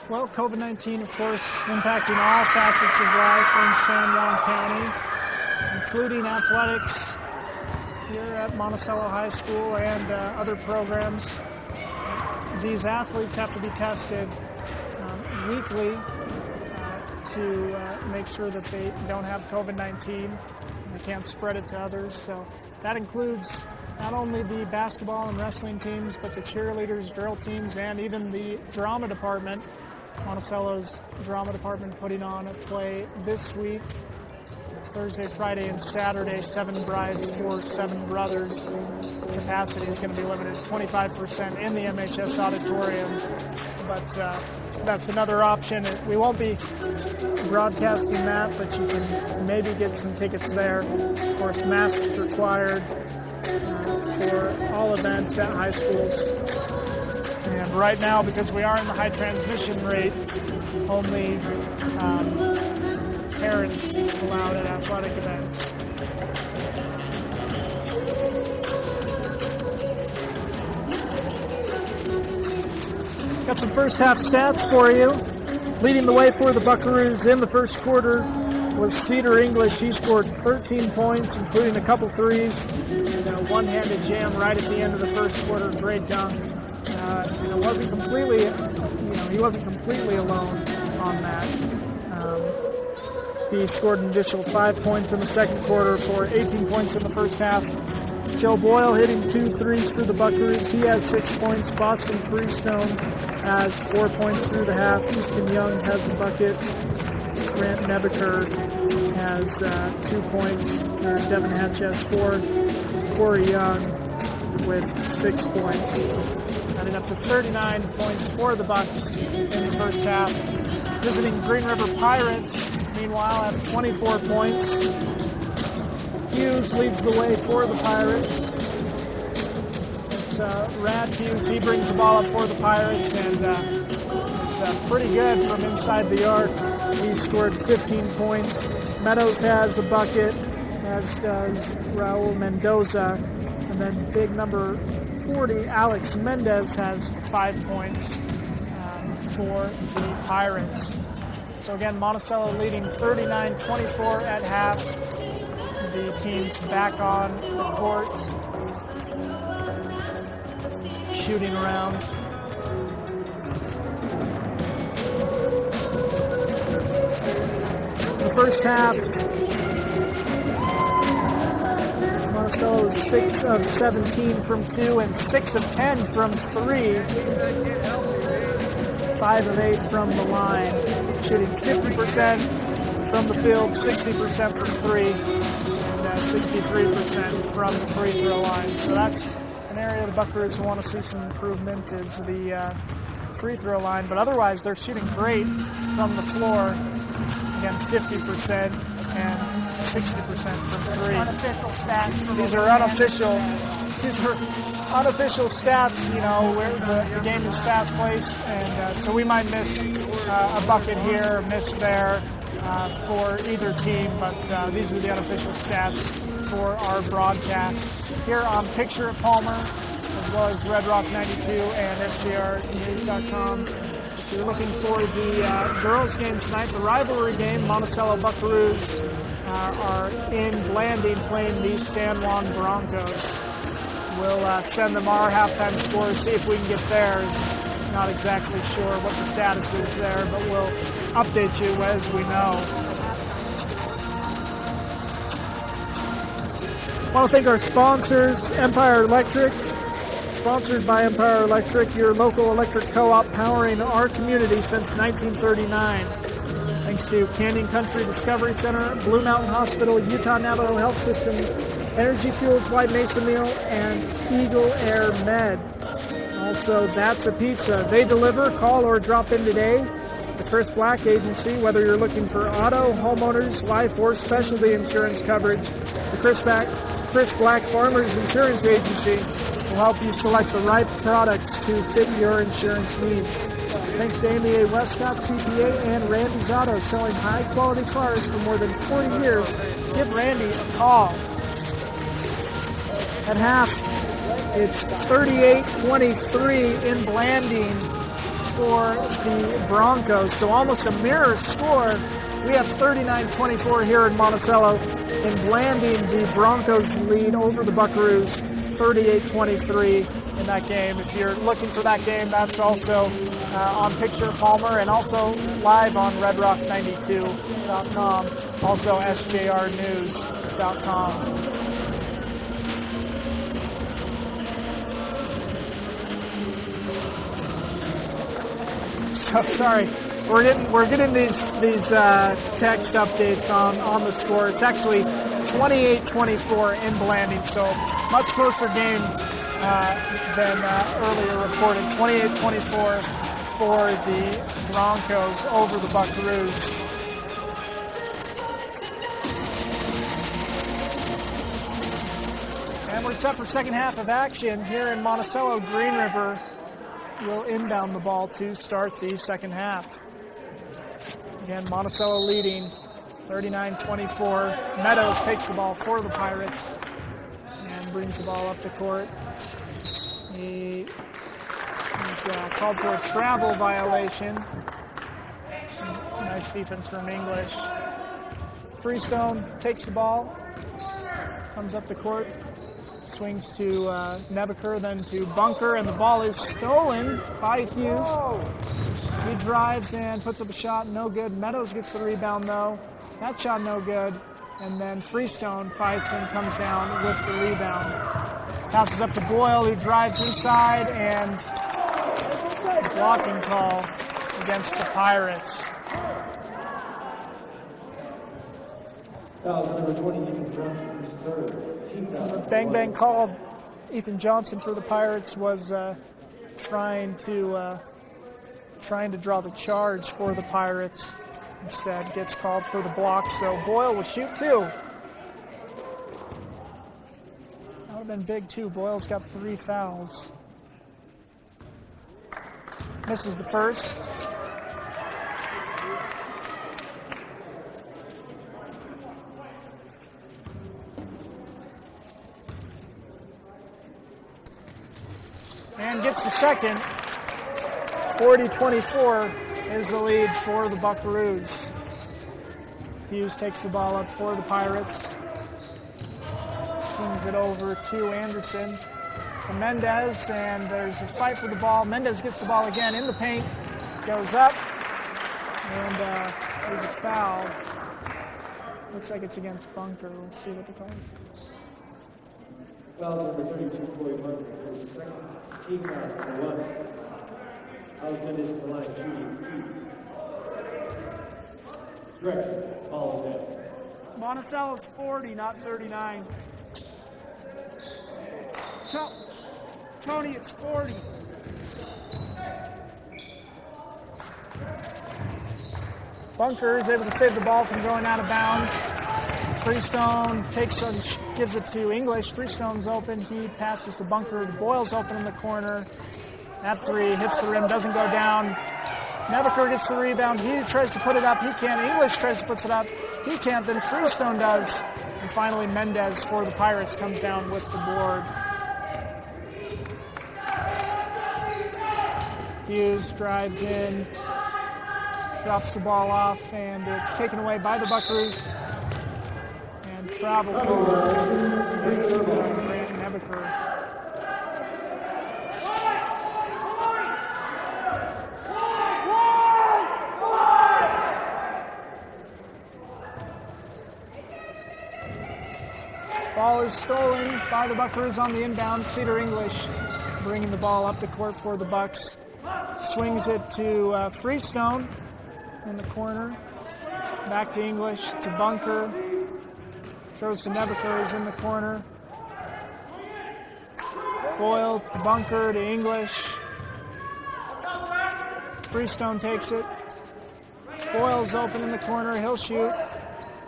Well, COVID-19, of course, impacting all facets of life in San Juan County, including athletics here at Monticello High School and other programs. These athletes have to be tested weekly to make sure that they don't have COVID-19. They can't spread it to others. So that includes not only the basketball and wrestling teams, but the cheerleaders, drill teams, and even the drama department. Monticello's drama department putting on a play this week, Thursday, Friday, and Saturday, 7 brides for 7 brothers. Capacity is going to be limited to 25% in the MHS auditorium, but that's another option. We won't be broadcasting that, but you can maybe get some tickets there. Of course, masks required for all events at high schools. And right now, because we are in the high transmission rate, only parents allowed at athletic events. Got some first half stats for you. Leading the way for the Buckaroos in the first quarter was Cedar English. He scored 13 points, including a couple threes, and a one-handed jam right at the end of the first quarter. Great dunk. And it wasn't completely, he wasn't completely alone on that. He scored an additional 5 points in the second quarter for 18 points in the first half. Joe Boyle hitting 2 threes for the Buckaroos. He has 6 points. Boston Freestone has 4 points through the half. Easton Young has a bucket. Grant Nebeker has 2 points. Devin Hatch has 4. Corey Young with 6 points. Adding up to 39 points for the Bucks in the first half. Visiting Green River Pirates, meanwhile, have 24 points. Hughes leads the way for the Pirates. It's Rad Hughes. He brings the ball up for the Pirates, and it's pretty good from inside the arc. He scored 15 points. Meadows has a bucket, as does Raul Mendoza. And then big number 40, Alex Mendez, has 5 points for the Pirates. So again, Monticello leading 39-24 at half. The team's back on the court, shooting around. The first half, Monticello is 6 of 17 from 2 and 6 of 10 from 3. 5 of 8 from the line, shooting 50% from the field, 60% from 3, and 63% from the free throw line. So that's an area the Buckaroos want to see some improvement, is the free throw line. But otherwise, they're shooting great from the floor. Again, 50% and 60% from 3. Unofficial stats. These are unofficial. These are unofficial stats, where the game is fast-paced, and so we might miss a bucket here, or miss there for either team, but these are the unofficial stats for our broadcast here on Picture at Palmer, as well as Red Rock 92 and STRnews.com. If you're looking for the girls' game tonight, the rivalry game, Monticello Buckaroos are in Blanding playing the San Juan Broncos. We'll send them our halftime scores, see if we can get theirs. Not exactly sure what the status is there, but we'll update you as we know. I want to thank our sponsors, Empire Electric. Sponsored by Empire Electric, your local electric co-op powering our community since 1939. Thanks to Canyon Country Discovery Center, Blue Mountain Hospital, Utah Navajo Health Systems, Energy Fuels, White Mesa Meal, and Eagle Air Med. Also, That's a Pizza. They deliver, call, or drop in today. The Chris Black Agency, whether you're looking for auto, homeowners, life, or specialty insurance coverage, the Chris Black Farmers Insurance Agency will help you select the right products to fit your insurance needs. Thanks to Amy A. Westcott, CPA, and Randy's Auto, selling high-quality cars for more than 40 years. Give Randy a call. At half, it's 38-23 in Blanding. for the Broncos. So almost a mirror score. We have 39-24 here in Monticello, and Blanding the Broncos lead over the Buckaroos 38-23 in that game. If you're looking for that game, that's also on Picture Palmer and also live on redrock92.com, also sjrnews.com. So sorry, we're getting these text updates on the score. It's actually 28-24 in Blanding, so much closer game than earlier reported. 28-24 for the Broncos over the Buckaroos. And we're set for second half of action here in Monticello. Greenriver will inbound the ball to start the second half. Again, Monticello leading 39-24. Meadows takes the ball for the Pirates and brings the ball up the court. He's called for a travel violation. Some nice defense from English. Freestone takes the ball, comes up the court, swings to Nebeker, then to Bunker, and the ball is stolen by Hughes. He drives and puts up a shot, no good. Meadows gets the rebound though. That shot no good. And then Freestone fights and comes down with the rebound. Passes up to Boyle, who drives inside, and blocking call against the Pirates. Fouls number 20, Ethan Johnson, who's third. Team foul. The bang call. Ethan Johnson for the Pirates was trying to draw the charge for the Pirates. Instead, gets called for the block, so Boyle will shoot two. That would have been big too. Boyle's got 3 fouls. Misses the first. And gets the second. 40-24 is the lead for the Buckaroos. Hughes takes the ball up for the Pirates. Swings it over to Anderson. To Mendez, and there's a fight for the ball. Mendez gets the ball again in the paint. Goes up, and there's a foul. Looks like it's against Bunker. We'll see what the call is. Foul number 32, Corey Bunker, his second team foul for 1. How's Mendez at the line shooting 2. Correction, ball is down. Monticello's 40, not 39. Tony, it's 40. Bunker is able to save the ball from going out of bounds. Freestone gives it to English. Freestone's open. He passes to Bunker. Boyle's open in the corner. That 3 hits the rim, doesn't go down. Nebeker gets the rebound. He tries to put it up. He can't. English tries to put it up. He can't. Then Freestone does. And finally, Mendez for the Pirates comes down with the board. Hughes drives in, drops the ball off, and it's taken away by the Buckaroos. And travel against Grant Nebeker. Ball is stolen by the Buckaroos on the inbound. Cedar English bringing the ball up the court for the Bucks. Swings it to Freestone in the corner. Back to English, to Bunker. Throws to Nebeker, who's in the corner. Boyle to Bunker, to English. Freestone takes it. Boyle's open in the corner, he'll shoot.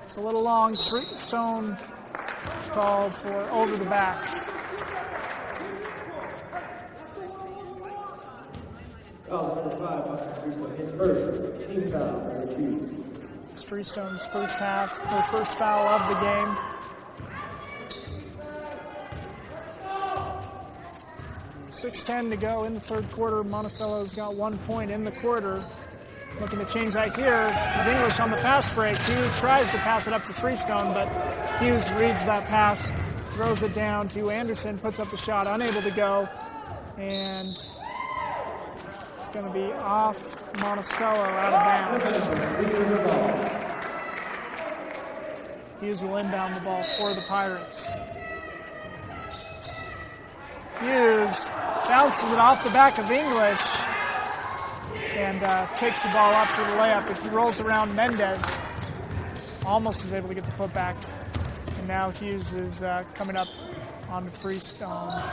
It's a little long. Freestone is called for over the back. Foul number 5, Austin Freestone, his first team foul, number 2. It's Freestone's first foul of the game. 6:10 to go in the third quarter. Monticello's got 1 point in the quarter. Looking to change right here is English on the fast break. He tries to pass it up to Freestone, but Hughes reads that pass, throws it down to Anderson, puts up the shot, unable to go, and it's going to be off Monticello, out of bounds. Hughes will inbound the ball for the Pirates. Hughes bounces it off the back of English and takes the ball up for the layup. If he rolls around Mendez, almost is able to get the putback. And now Hughes is coming up on the Freestone.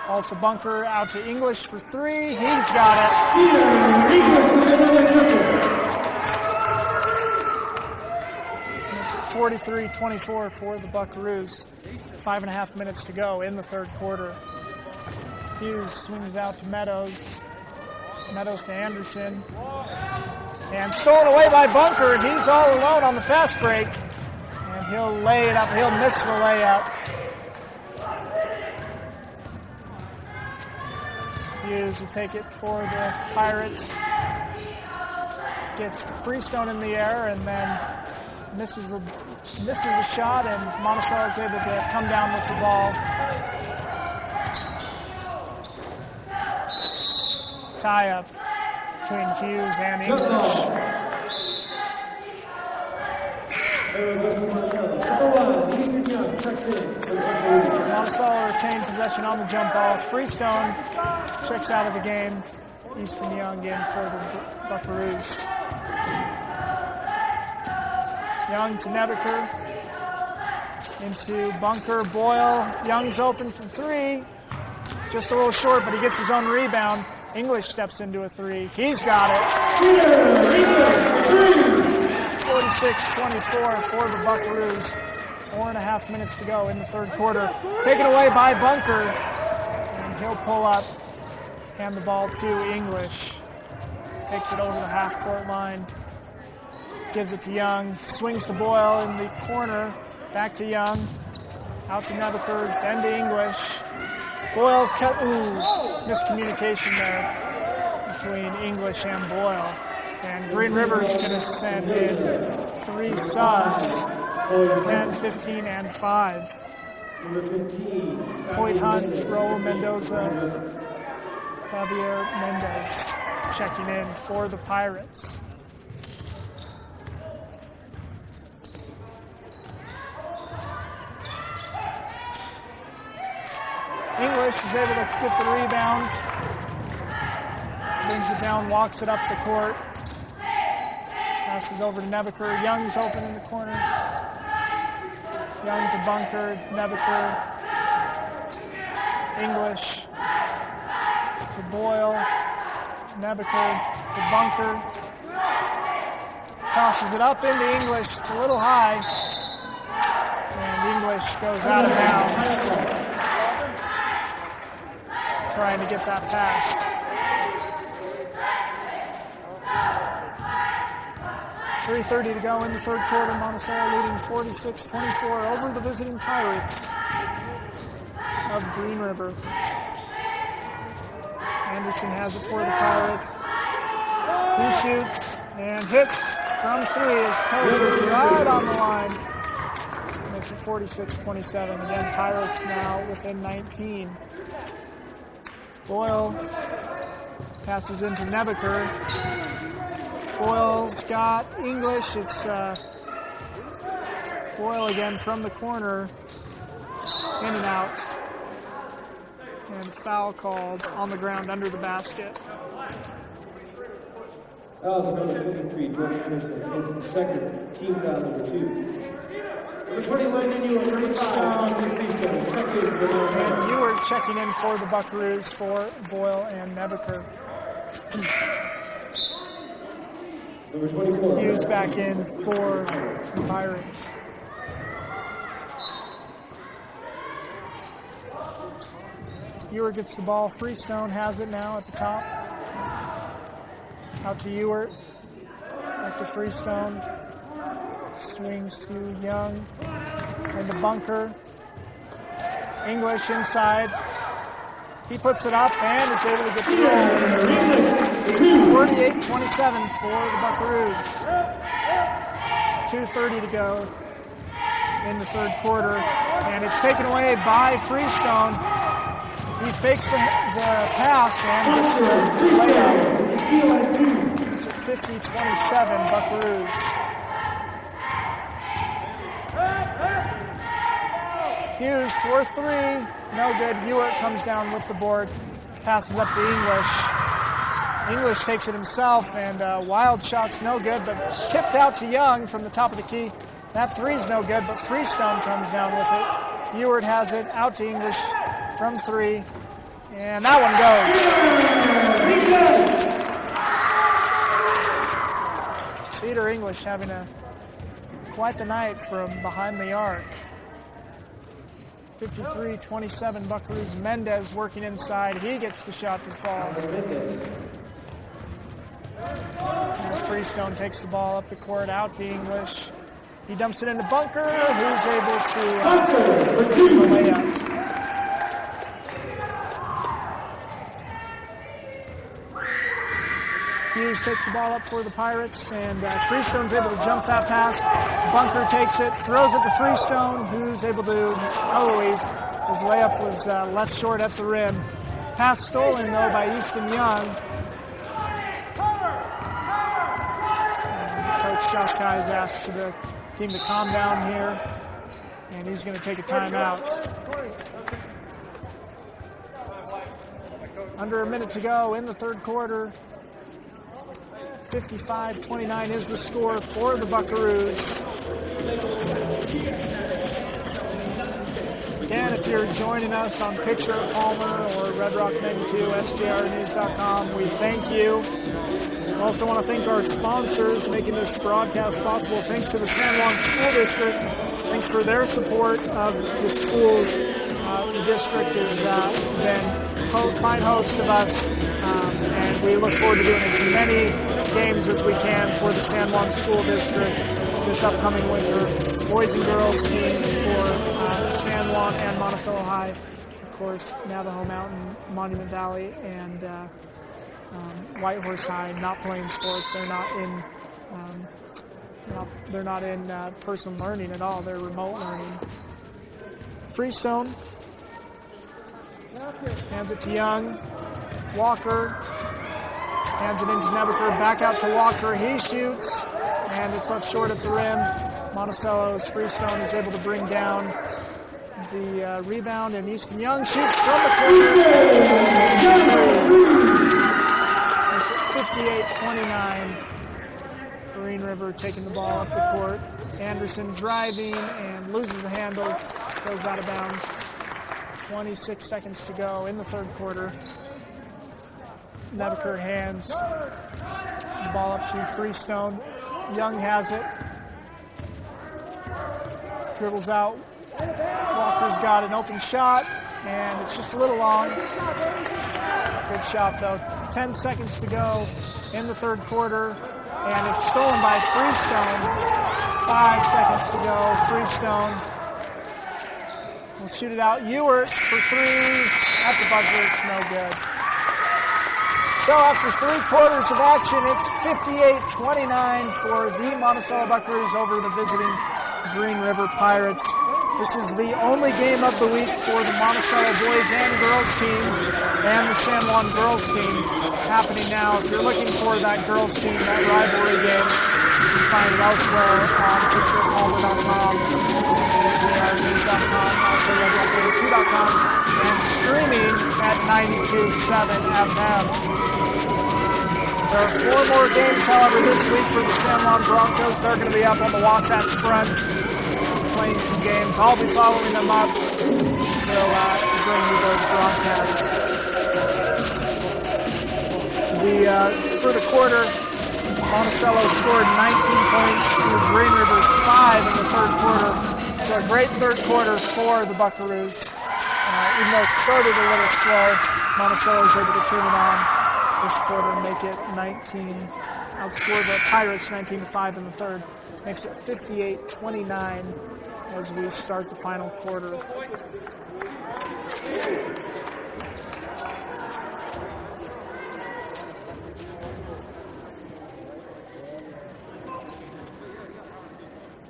Also Bunker out to English for three. He's got it. And it's 43-24 for the Buckaroos. 5.5 minutes to go in the third quarter. Hughes swings out to Meadows. Meadows to Anderson. And stolen away by Bunker. He's all alone on the fast break. And he'll lay it up. He'll miss the layup. Hughes will take it for the Pirates. Gets Freestone in the air and then misses the shot, and Monticello is able to come down with the ball. Tie up between Hughes and English. Monticello retained possession on the jump ball. Freestone checks out of the game. Easton Young in for the Buckaroos. Young to Nebeker. Into Bunker. Boyle. Young's open for three. Just a little short, but he gets his own rebound. English steps into a three. He's got it. 46-24 for the Buckaroos. 4.5 minutes to go in the third quarter. Taken away by Bunker. And he'll pull up. Hand the ball to English. Takes it over the half-court line. Gives it to Young. Swings to Boyle in the corner. Back to Young. Out to Nebeker. Then to English. Boyle cut. Miscommunication there between English and Boyle. And Green River's going to send in three subs. 10, 15, and 5. Hoyt Hunt, Raul Mendoza, Javier Mendez checking in for the Pirates. English is able to get the rebound. Brings it down, walks it up the court. Passes over to Nebeker. Young's open in the corner. Young to Bunker. Nebeker. English to Boyle. Nebeker to Bunker. Tosses it up into English. It's a little high. And English goes out of bounds. Trying to get that pass. 3:30 to go in the third quarter. Monticello leading 46-24 over the visiting Pirates of Green River. Anderson has it for the Pirates. He shoots and hits from three. His poster right on the line. Makes it 46-27. Again, Pirates now within 19. Boyle passes into Nebeker. Boyle's got English. It's Boyle again from the corner. In and out. And foul called on the ground under the basket. Foul number 53, Jordan Anderson. His second team foul number 2. Number 21, and you are 35. And you are checking in for the Buckaroos for Boyle and Nebeker. Number 24. Hughes back in for the Pirates. Ewert gets the ball. Freestone has it now at the top. Out to Ewert. Back to Freestone. Swings to Young. And to Bunker. English inside. He puts it up and is able to get the goal. 48-27 for the Buckaroos. 2:30 to go in the third quarter, and it's taken away by Freestone. He fakes the pass and gets to a layup. It's at 50-27 Buckaroos. Hughes for three, no good. Ewert comes down with the board, passes up to English. English takes it himself, and wild shot's no good, but tipped out to Young from the top of the key. That three's no good, but Freestone comes down with it. Ewert has it out to English from three, and that one goes. Cedar English having quite the night from behind the arc. 53-27 Buckaroos. Mendez working inside. He gets the shot to fall. And Freestone takes the ball up the court out to English. He dumps it into Bunker, who's able to do the layup. Hughes takes the ball up for the Pirates, and Freestone's able to jump that pass. Bunker takes it, throws it to Freestone, who's able to, his layup was left short at the rim. Pass stolen, though, by Easton Young. Coach Josh Kai has asked the team to calm down here, and he's going to take a timeout. Under a minute to go in the third quarter. 55-29 is the score for the Buckaroos. Again, if you're joining us on Picture Palmer or Red Rock 92, SJRnews.com, we thank you. We also want to thank our sponsors making this broadcast possible. Thanks to the San Juan School District. Thanks for their support of the schools. The district has been fine host of us, and we look forward to doing as many games as we can for the San Juan School District this upcoming winter. Boys and girls teams for San Juan and Monticello High. Of course, Navajo Mountain, Monument Valley, and Whitehorse High not playing sports. They're not in person learning at all. They're remote learning. Freestone hands it to Young. Walker hands it into Nebeker. Back out to Walker. He shoots, and it's left short at the rim. Monticello's Freestone is able to bring down the rebound, and Easton Young shoots from the corner. It's at 58-29. Green River taking the ball up the court. Anderson driving and loses the handle. Goes out of bounds. 26 seconds to go in the third quarter. Nebeker hands the ball up to Freestone. Young has it. Dribbles out. Walker's got an open shot, and it's just a little long. Good shot, though. 10 seconds to go in the third quarter, and it's stolen by Freestone. 5 seconds to go. Freestone will shoot it out. Ewert for three. At the buzzer, it's no good. So after 3 quarters of action, it's 58-29 for the Monticello Buckaroos over the visiting Green River Pirates. This is the only game of the week for the Monticello boys and girls team and the San Juan girls team happening now. If you're looking for that girls team, that rivalry game, you can find it elsewhere on picturepalmer.com, SJRnews.com, also RedRock82.com, and streaming at 92.7 FM. There are 4 more games, however, this week for the San Juan Broncos. They're going to be up on the Wasatch Front, playing some games. I'll be following them up. They'll bring you those broadcasts. For the quarter, Monticello scored 19 points to Green River's 5 in the third quarter. So a great third quarter for the Buckaroos. Even though it started a little slow, Monticello was able to turn it on this quarter and make it 19. Outscore the Pirates 19-5 in the third. Makes it 58-29 as we start the final quarter.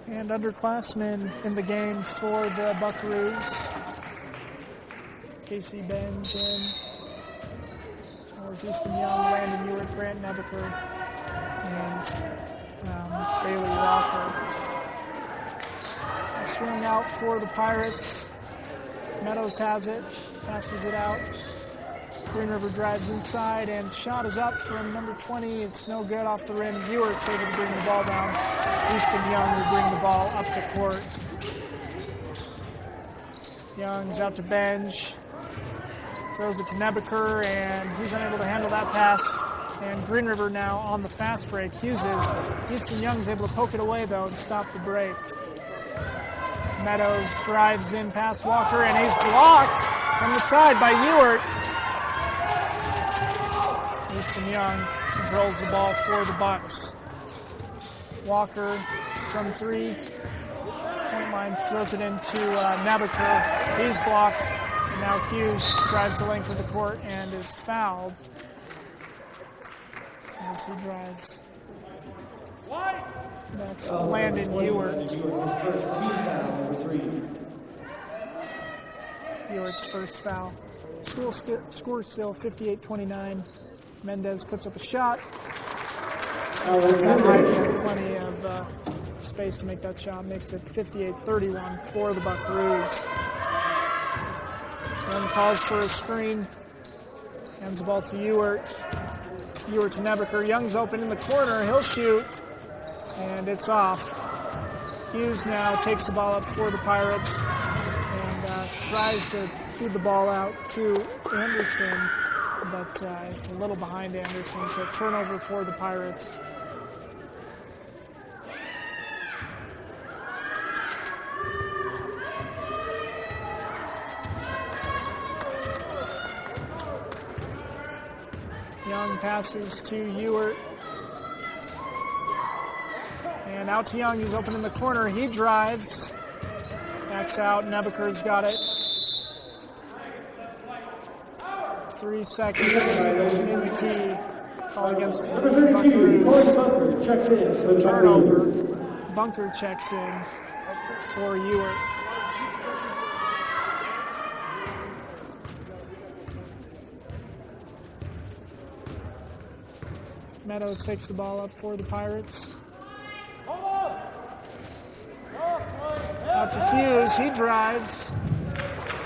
And underclassmen in the game for the Buckaroos. Casey Benj in. Easton Young, Landon Ewart, Grant Nebeker, and Bailey Walker. A swing out for the Pirates. Meadows has it, passes it out. Green River drives inside, and shot is up from number 20. It's no good off the rim. Ewart's able to bring the ball down. Easton Young will bring the ball up the court. Young's out to Benj. Throws it to Nebeker, and he's unable to handle that pass. And Green River now on the fast break. Hughes is. Easton Young's able to poke it away, though, and stop the break. Meadows drives in past Walker, and he's blocked from the side by Ewart. Easton Young controls the ball for the Bucks. Walker from 3-point line throws it into Nebeker. He's blocked. And now Hughes drives the length of the court and is fouled as he drives. That's Landon Ewart. Ewart's first foul. Score still 58-29. Mendez puts up a shot. Plenty of space to make that shot. Makes it 58-31 for the Buckaroos. Young calls for a screen. Hands the ball to Ewart. Ewart to Nebeker. Young's open in the corner. He'll shoot. And it's off. Hughes now takes the ball up for the Pirates and tries to feed the ball out to Anderson, but it's a little behind Anderson, so turnover for the Pirates. Young passes to Ewart. And out to Young. He's open in the corner. He drives. Backs out. Nebeker's got it. 3 seconds in the key. Call against the Buckaroos. Checks in. So turnover. Bunker checks in for Ewart. Meadows takes the ball up for the Pirates. Out to Hughes. He drives.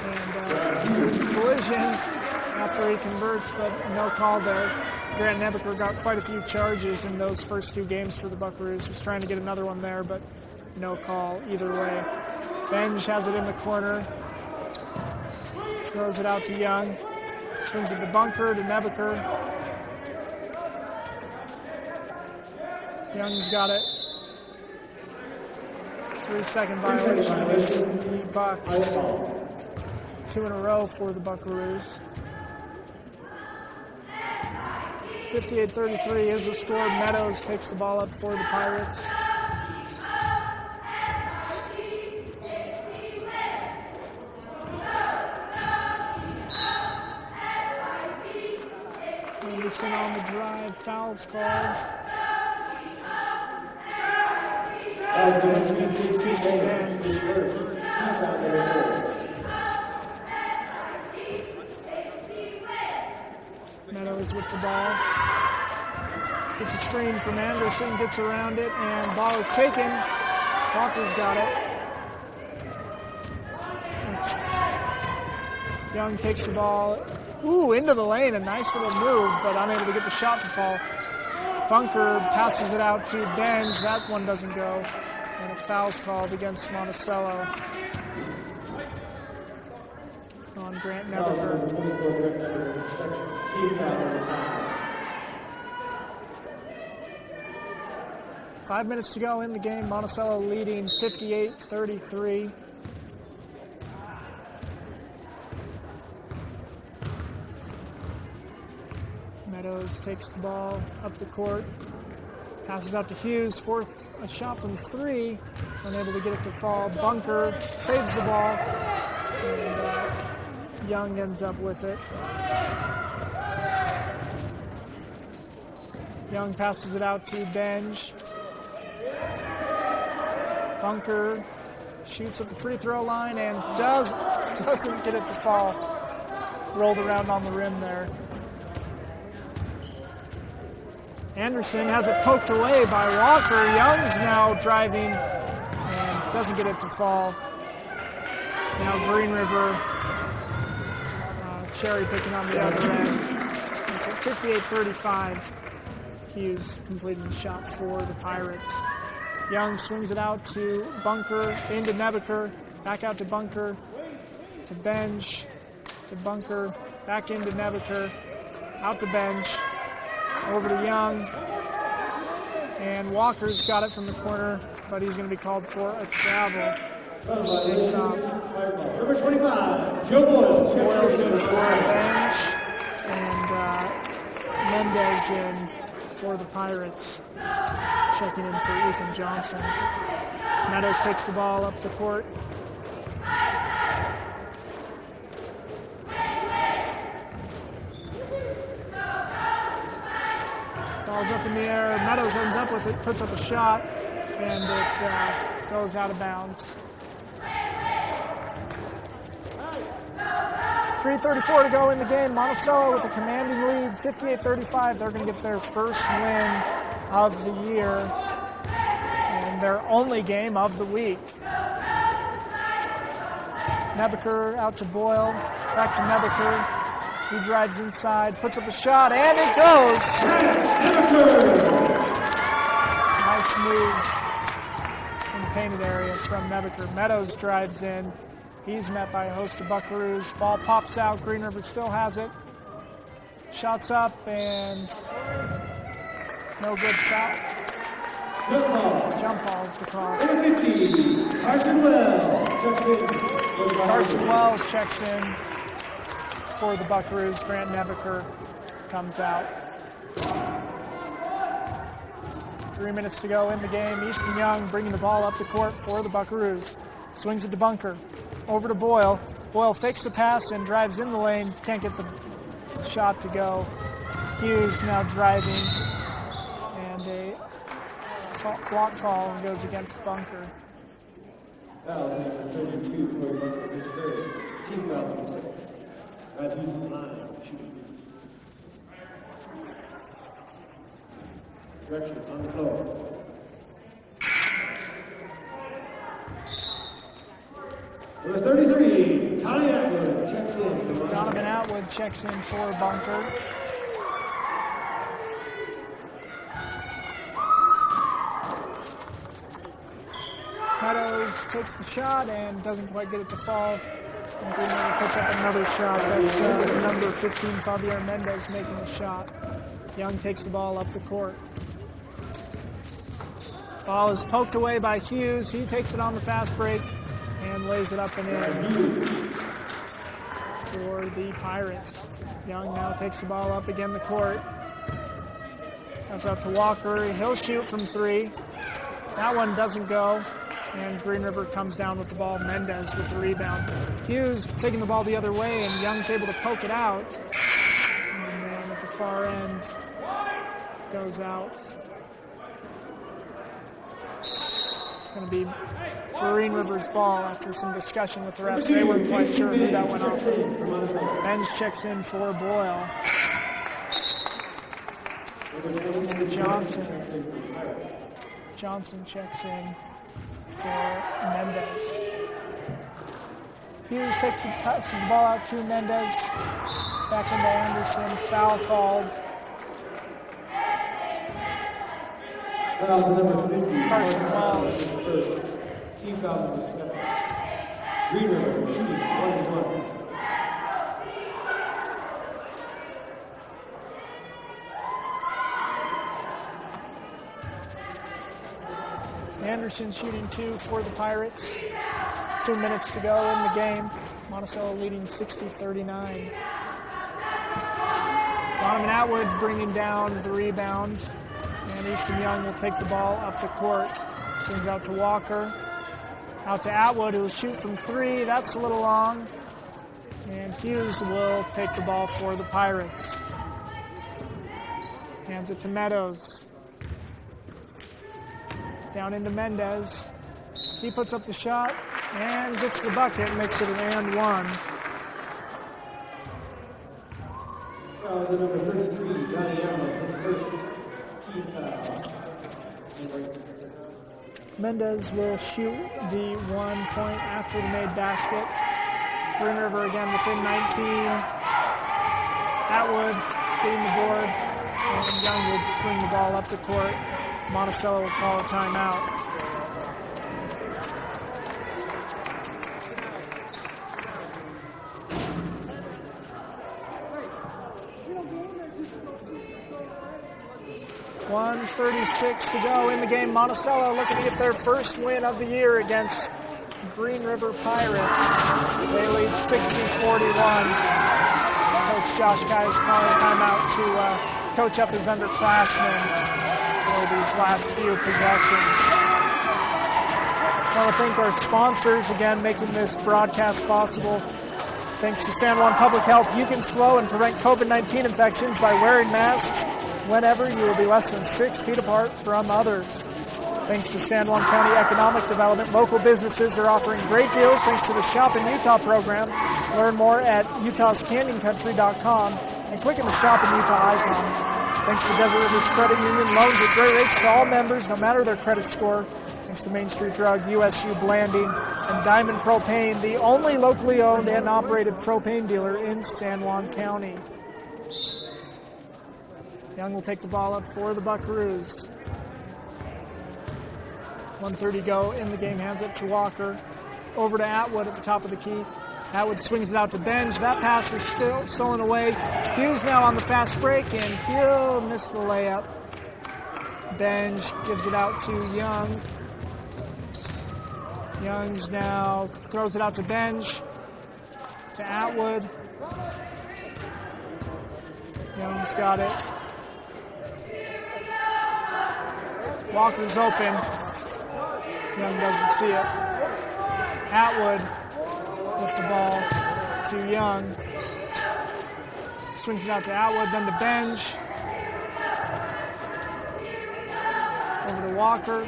And collision after he converts, but no call there. Grant Nebeker got quite a few charges in those first 2 games for the Buckaroos. Was trying to get another one there, but no call either way. Benj has it in the corner. Throws it out to Young. Swings it to Bunker, to Nebeker. Young's got it. 3-second violation against the Bucks. 2 in a row for the Buckaroos. 58-33 is the score. Meadows takes the ball up for the Pirates. Anderson on the drive. Fouls called. Meadows with the ball. Gets a screen from Anderson, gets around it, and ball is taken. Walker's got it. Young takes the ball. Into the lane. A nice little move, but unable to get the shot to fall. Bunker passes it out to Benj. That one doesn't go. And a foul's called against Monticello on Grant Nebeker. 5 minutes to go in the game. Monticello leading 58-33. Meadows takes the ball up the court. Passes out to Hughes. A shot from 3. He's unable to get it to fall. Bunker saves the ball. And Young ends up with it. Young passes it out to Benj. Bunker shoots at the free throw line and doesn't get it to fall. Rolled around on the rim there. Anderson has it poked away by Walker. Young's now driving and doesn't get it to fall. Now Green River cherry picking on the other end. It's at 58-35. Hughes completing the shot for the Pirates. Young swings it out to Bunker, into Nebeker, back out to Bunker, to Benj, to Bunker, back into Nebeker, out to Benj, over to Young, and Walker's got it from the corner, but he's going to be called for a travel. He takes off. Number 25, Joe Boyle. Boyle's in for Benj, and Mendez in for the Pirates. Checking in for Ethan Johnson. Meadows takes the ball up the court. Ball's up in the air. Meadows ends up with it, puts up a shot, and it goes out of bounds. 3:34 to go in the game. Monticello with a commanding lead, 58-35. They're going to get their first win of the year and their only game of the week. Nebeker out to Boyle, back to Nebeker. He drives inside, puts up a shot, and it goes. Nice move in the painted area from Nebeker. Meadows drives in. He's met by a host of Buckaroos. Ball pops out. Green River still has it. Shots up and no good shot. Jump ball is the call. Carson Wells checks in for the Buckaroos. Grant Nebeker comes out. 3 minutes to go in the game. Easton Young bringing the ball up the court for the Buckaroos. Swings it to Bunker. Over to Boyle. Boyle fakes the pass and drives in the lane. Can't get the shot to go. Hughes now driving. And a block call and goes against Bunker. Foul number 32, Corey Bunker, his third. Team foul number 6. Right, he's in line. Direction on the floor. Number 33, Connie Atwood checks in. Donovan Atwood checks in for Bunker. Meadows takes the shot and doesn't quite get it to fall. And Green River puts up another shot. That's number 15, Javier Mendez, making a shot. Young takes the ball up the court. Ball is poked away by Hughes. He takes it on the fast break and lays it up and in for the Pirates. Young now takes the ball up again the court. That's up to Walker. He'll shoot from three. That one doesn't go. And Green River comes down with the ball. Mendez with the rebound. Hughes taking the ball the other way, and Young's able to poke it out. And then at the far end, goes out. It's going to be Green River's ball after some discussion with the refs. They weren't quite sure who that went off. Benj checks in for Boyle. Johnson checks in for Mendez. Hughes passes the ball out to Mendez. Back into Anderson. Foul called. Foul number 50. Carson Wells. First. Team foul number 7. Green River shooting 1-1. Anderson shooting 2 for the Pirates. 2 minutes to go in the game. Monticello leading 60-39. Donovan Atwood bringing down the rebound. And Easton Young will take the ball up the court. Swings out to Walker. Out to Atwood, who will shoot from 3. That's a little long. And Hughes will take the ball for the Pirates. Hands it to Meadows. Down into Mendez. He puts up the shot and gets the bucket, makes it an and one. Foul is number 33, Johnny Allen, his first team foul. Mendez will shoot the 1 point after the made basket. Green River again within 19. Atwood getting the board, and Young will bring the ball up the court. Monticello will call a timeout. .136 to go in the game. Monticello looking to get their first win of the year against Green River Pirates. They lead 60-41. Coach Josh Guy is calling a timeout to coach up his underclassmen for these last few possessions. I want to thank our sponsors again making this broadcast possible. Thanks to San Juan Public Health, you can slow and prevent COVID-19 infections by wearing masks. Whenever, you will be less than 6 feet apart from others. Thanks to San Juan County Economic Development, local businesses are offering great deals thanks to the Shop in Utah program. Learn more at utahscanyouncountry.com and click on the Shop in Utah icon. Thanks to Desert Rivers Credit Union, loans at great rates to all members, no matter their credit score. Thanks to Main Street Drug, USU Blanding, and Diamond Propane, the only locally owned and operated propane dealer in San Juan County. Young will take the ball up for the Buckaroos. 1:30 go in the game, hands it to Walker. Over to Atwood at the top of the key. Atwood swings it out to Benj. That pass is still stolen away. Hughes now on the fast break, and he'll miss the layup. Benj gives it out to Young. Young's now throws it out to Benj. To Atwood. Young's got it. Walker's open. Young doesn't see it. Atwood with the ball to Young. Swings it out to Atwood, then to Benj. Over to Walker.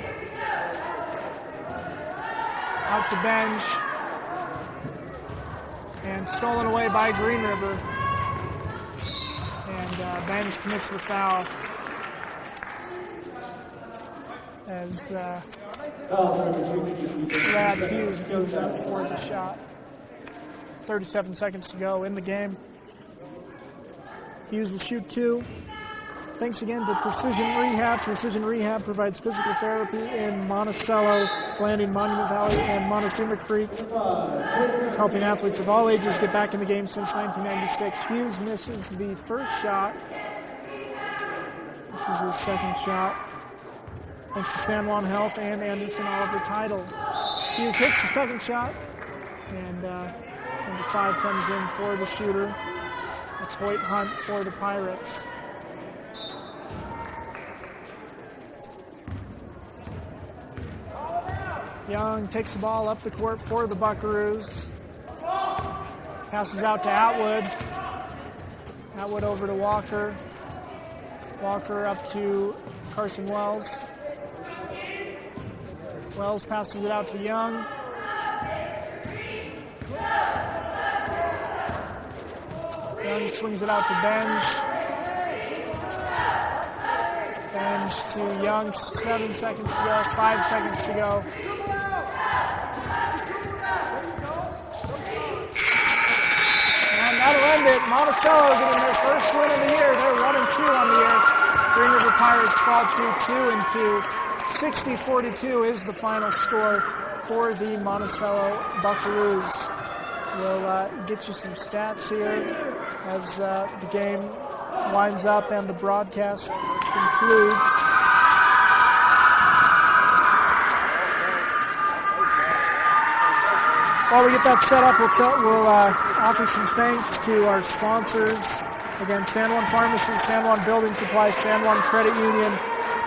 Out to Benj. And stolen away by Green River. And Benj commits the foul. As Brad Hughes goes up for the shot. 37 seconds to go in the game. Hughes will shoot 2. Thanks again to Precision Rehab. Precision Rehab provides physical therapy in Monticello, Blanding, Monument Valley, and Montezuma Creek, helping athletes of all ages get back in the game since 1996. Hughes misses the first shot. This is his second shot. Thanks to San Juan Health and Anderson Oliver Title. Hughes hits the second shot, and number 5 comes in for the shooter. It's Hoyt Hunt for the Pirates. Young takes the ball up the court for the Buckaroos. Passes out to Atwood. Atwood over to Walker. Walker up to Carson Wells. Wells passes it out to Young. Young swings it out to Benj. Benj to Young, 7 seconds to go, 5 seconds to go. And that'll end it. Monticello getting their first win of the year. They're 1-2 on the year. Green River Pirates fall to 2-2. 60-42 is the final score for the Monticello Buckaroos. We'll get you some stats here as the game winds up and the broadcast concludes. While we get that set up, we'll offer some thanks to our sponsors. Again, San Juan Pharmacy, San Juan Building Supply, San Juan Credit Union,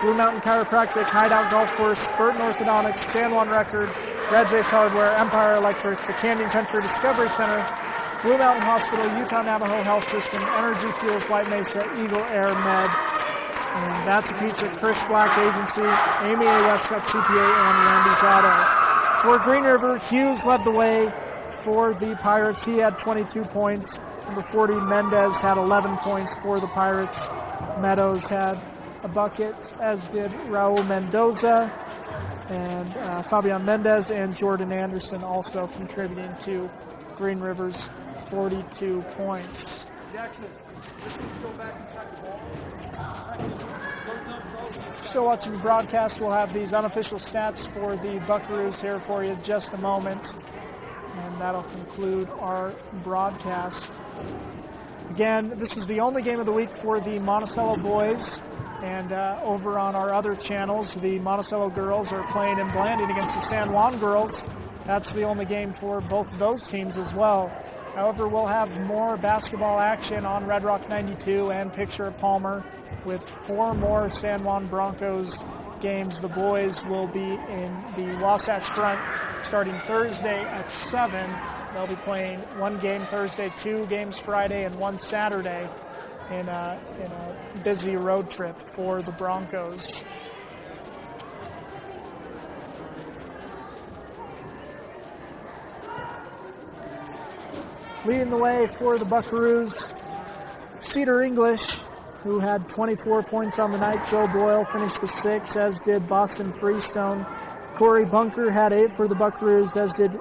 Blue Mountain Chiropractic, Hideout Golf Course, Burton Orthodontics, San Juan Record, Red's Ace Hardware, Empire Electric, the Canyon Country Discovery Center, Blue Mountain Hospital, Utah Navajo Health System, Energy Fuels, White Mesa, Eagle Air Med, and That's a Pizza, Chris Black Agency, Amy A. Westcott CPA, and Randy's Auto. For Green River, Hughes led the way for the Pirates. He had 22 points. Number 40, Mendez, had 11 points for the Pirates. Meadows had a bucket, as did Raul Mendoza. And Fabian Mendez and Jordan Anderson also contributing to Green River's 42 points. Jackson, let's just go back inside the ball. Still watching the broadcast, we'll have these unofficial stats for the Buckaroos here for you in just a moment. And that'll conclude our broadcast. Again, this is the only game of the week for the Monticello boys. And over on our other channels, the Monticello girls are playing in Blanding against the San Juan girls. That's the only game for both of those teams as well. However, we'll have more basketball action on Red Rock 92 and Picture at Palmer with 4 more San Juan Broncos games. The boys will be in the Wasatch Front starting Thursday at 7. They'll be playing 1 game Thursday, 2 games Friday, and 1 Saturday in a busy road trip for the Broncos. Leading the way for the Buckaroos, Cedar English, who had 24 points on the night. Joe Boyle finished with 6, as did Boston Freestone. Corey Bunker had 8 for the Buckaroos, as did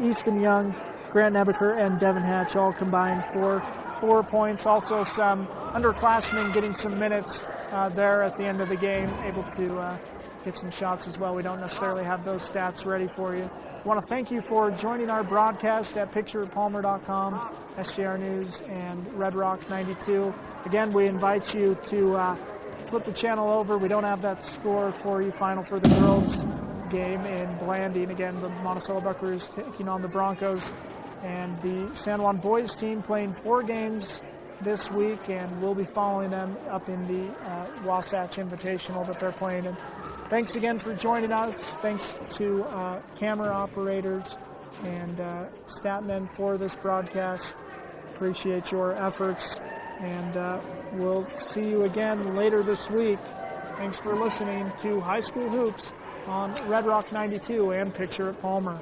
Easton Young, Grant Nebaker, and Devin Hatch all combined for 4 points. Also some underclassmen getting some minutes there at the end of the game, able to get some shots as well. We don't necessarily have those stats ready for you. I want to thank you for joining our broadcast at pictureatpalmer.com, SJR News, and Red Rock 92. Again, we invite you to flip the channel over. We don't have that score for you, final for the girls game in Blanding. Again, the Monticello Buckaroos taking on the Broncos, and the San Juan boys team playing 4 games this week, and we'll be following them up in the Wasatch Invitational that they're playing in. Thanks again for joining us. Thanks to camera operators and statmen for this broadcast. Appreciate your efforts, and we'll see you again later this week. Thanks for listening to High School Hoops on Red Rock 92 and Picture at Palmer.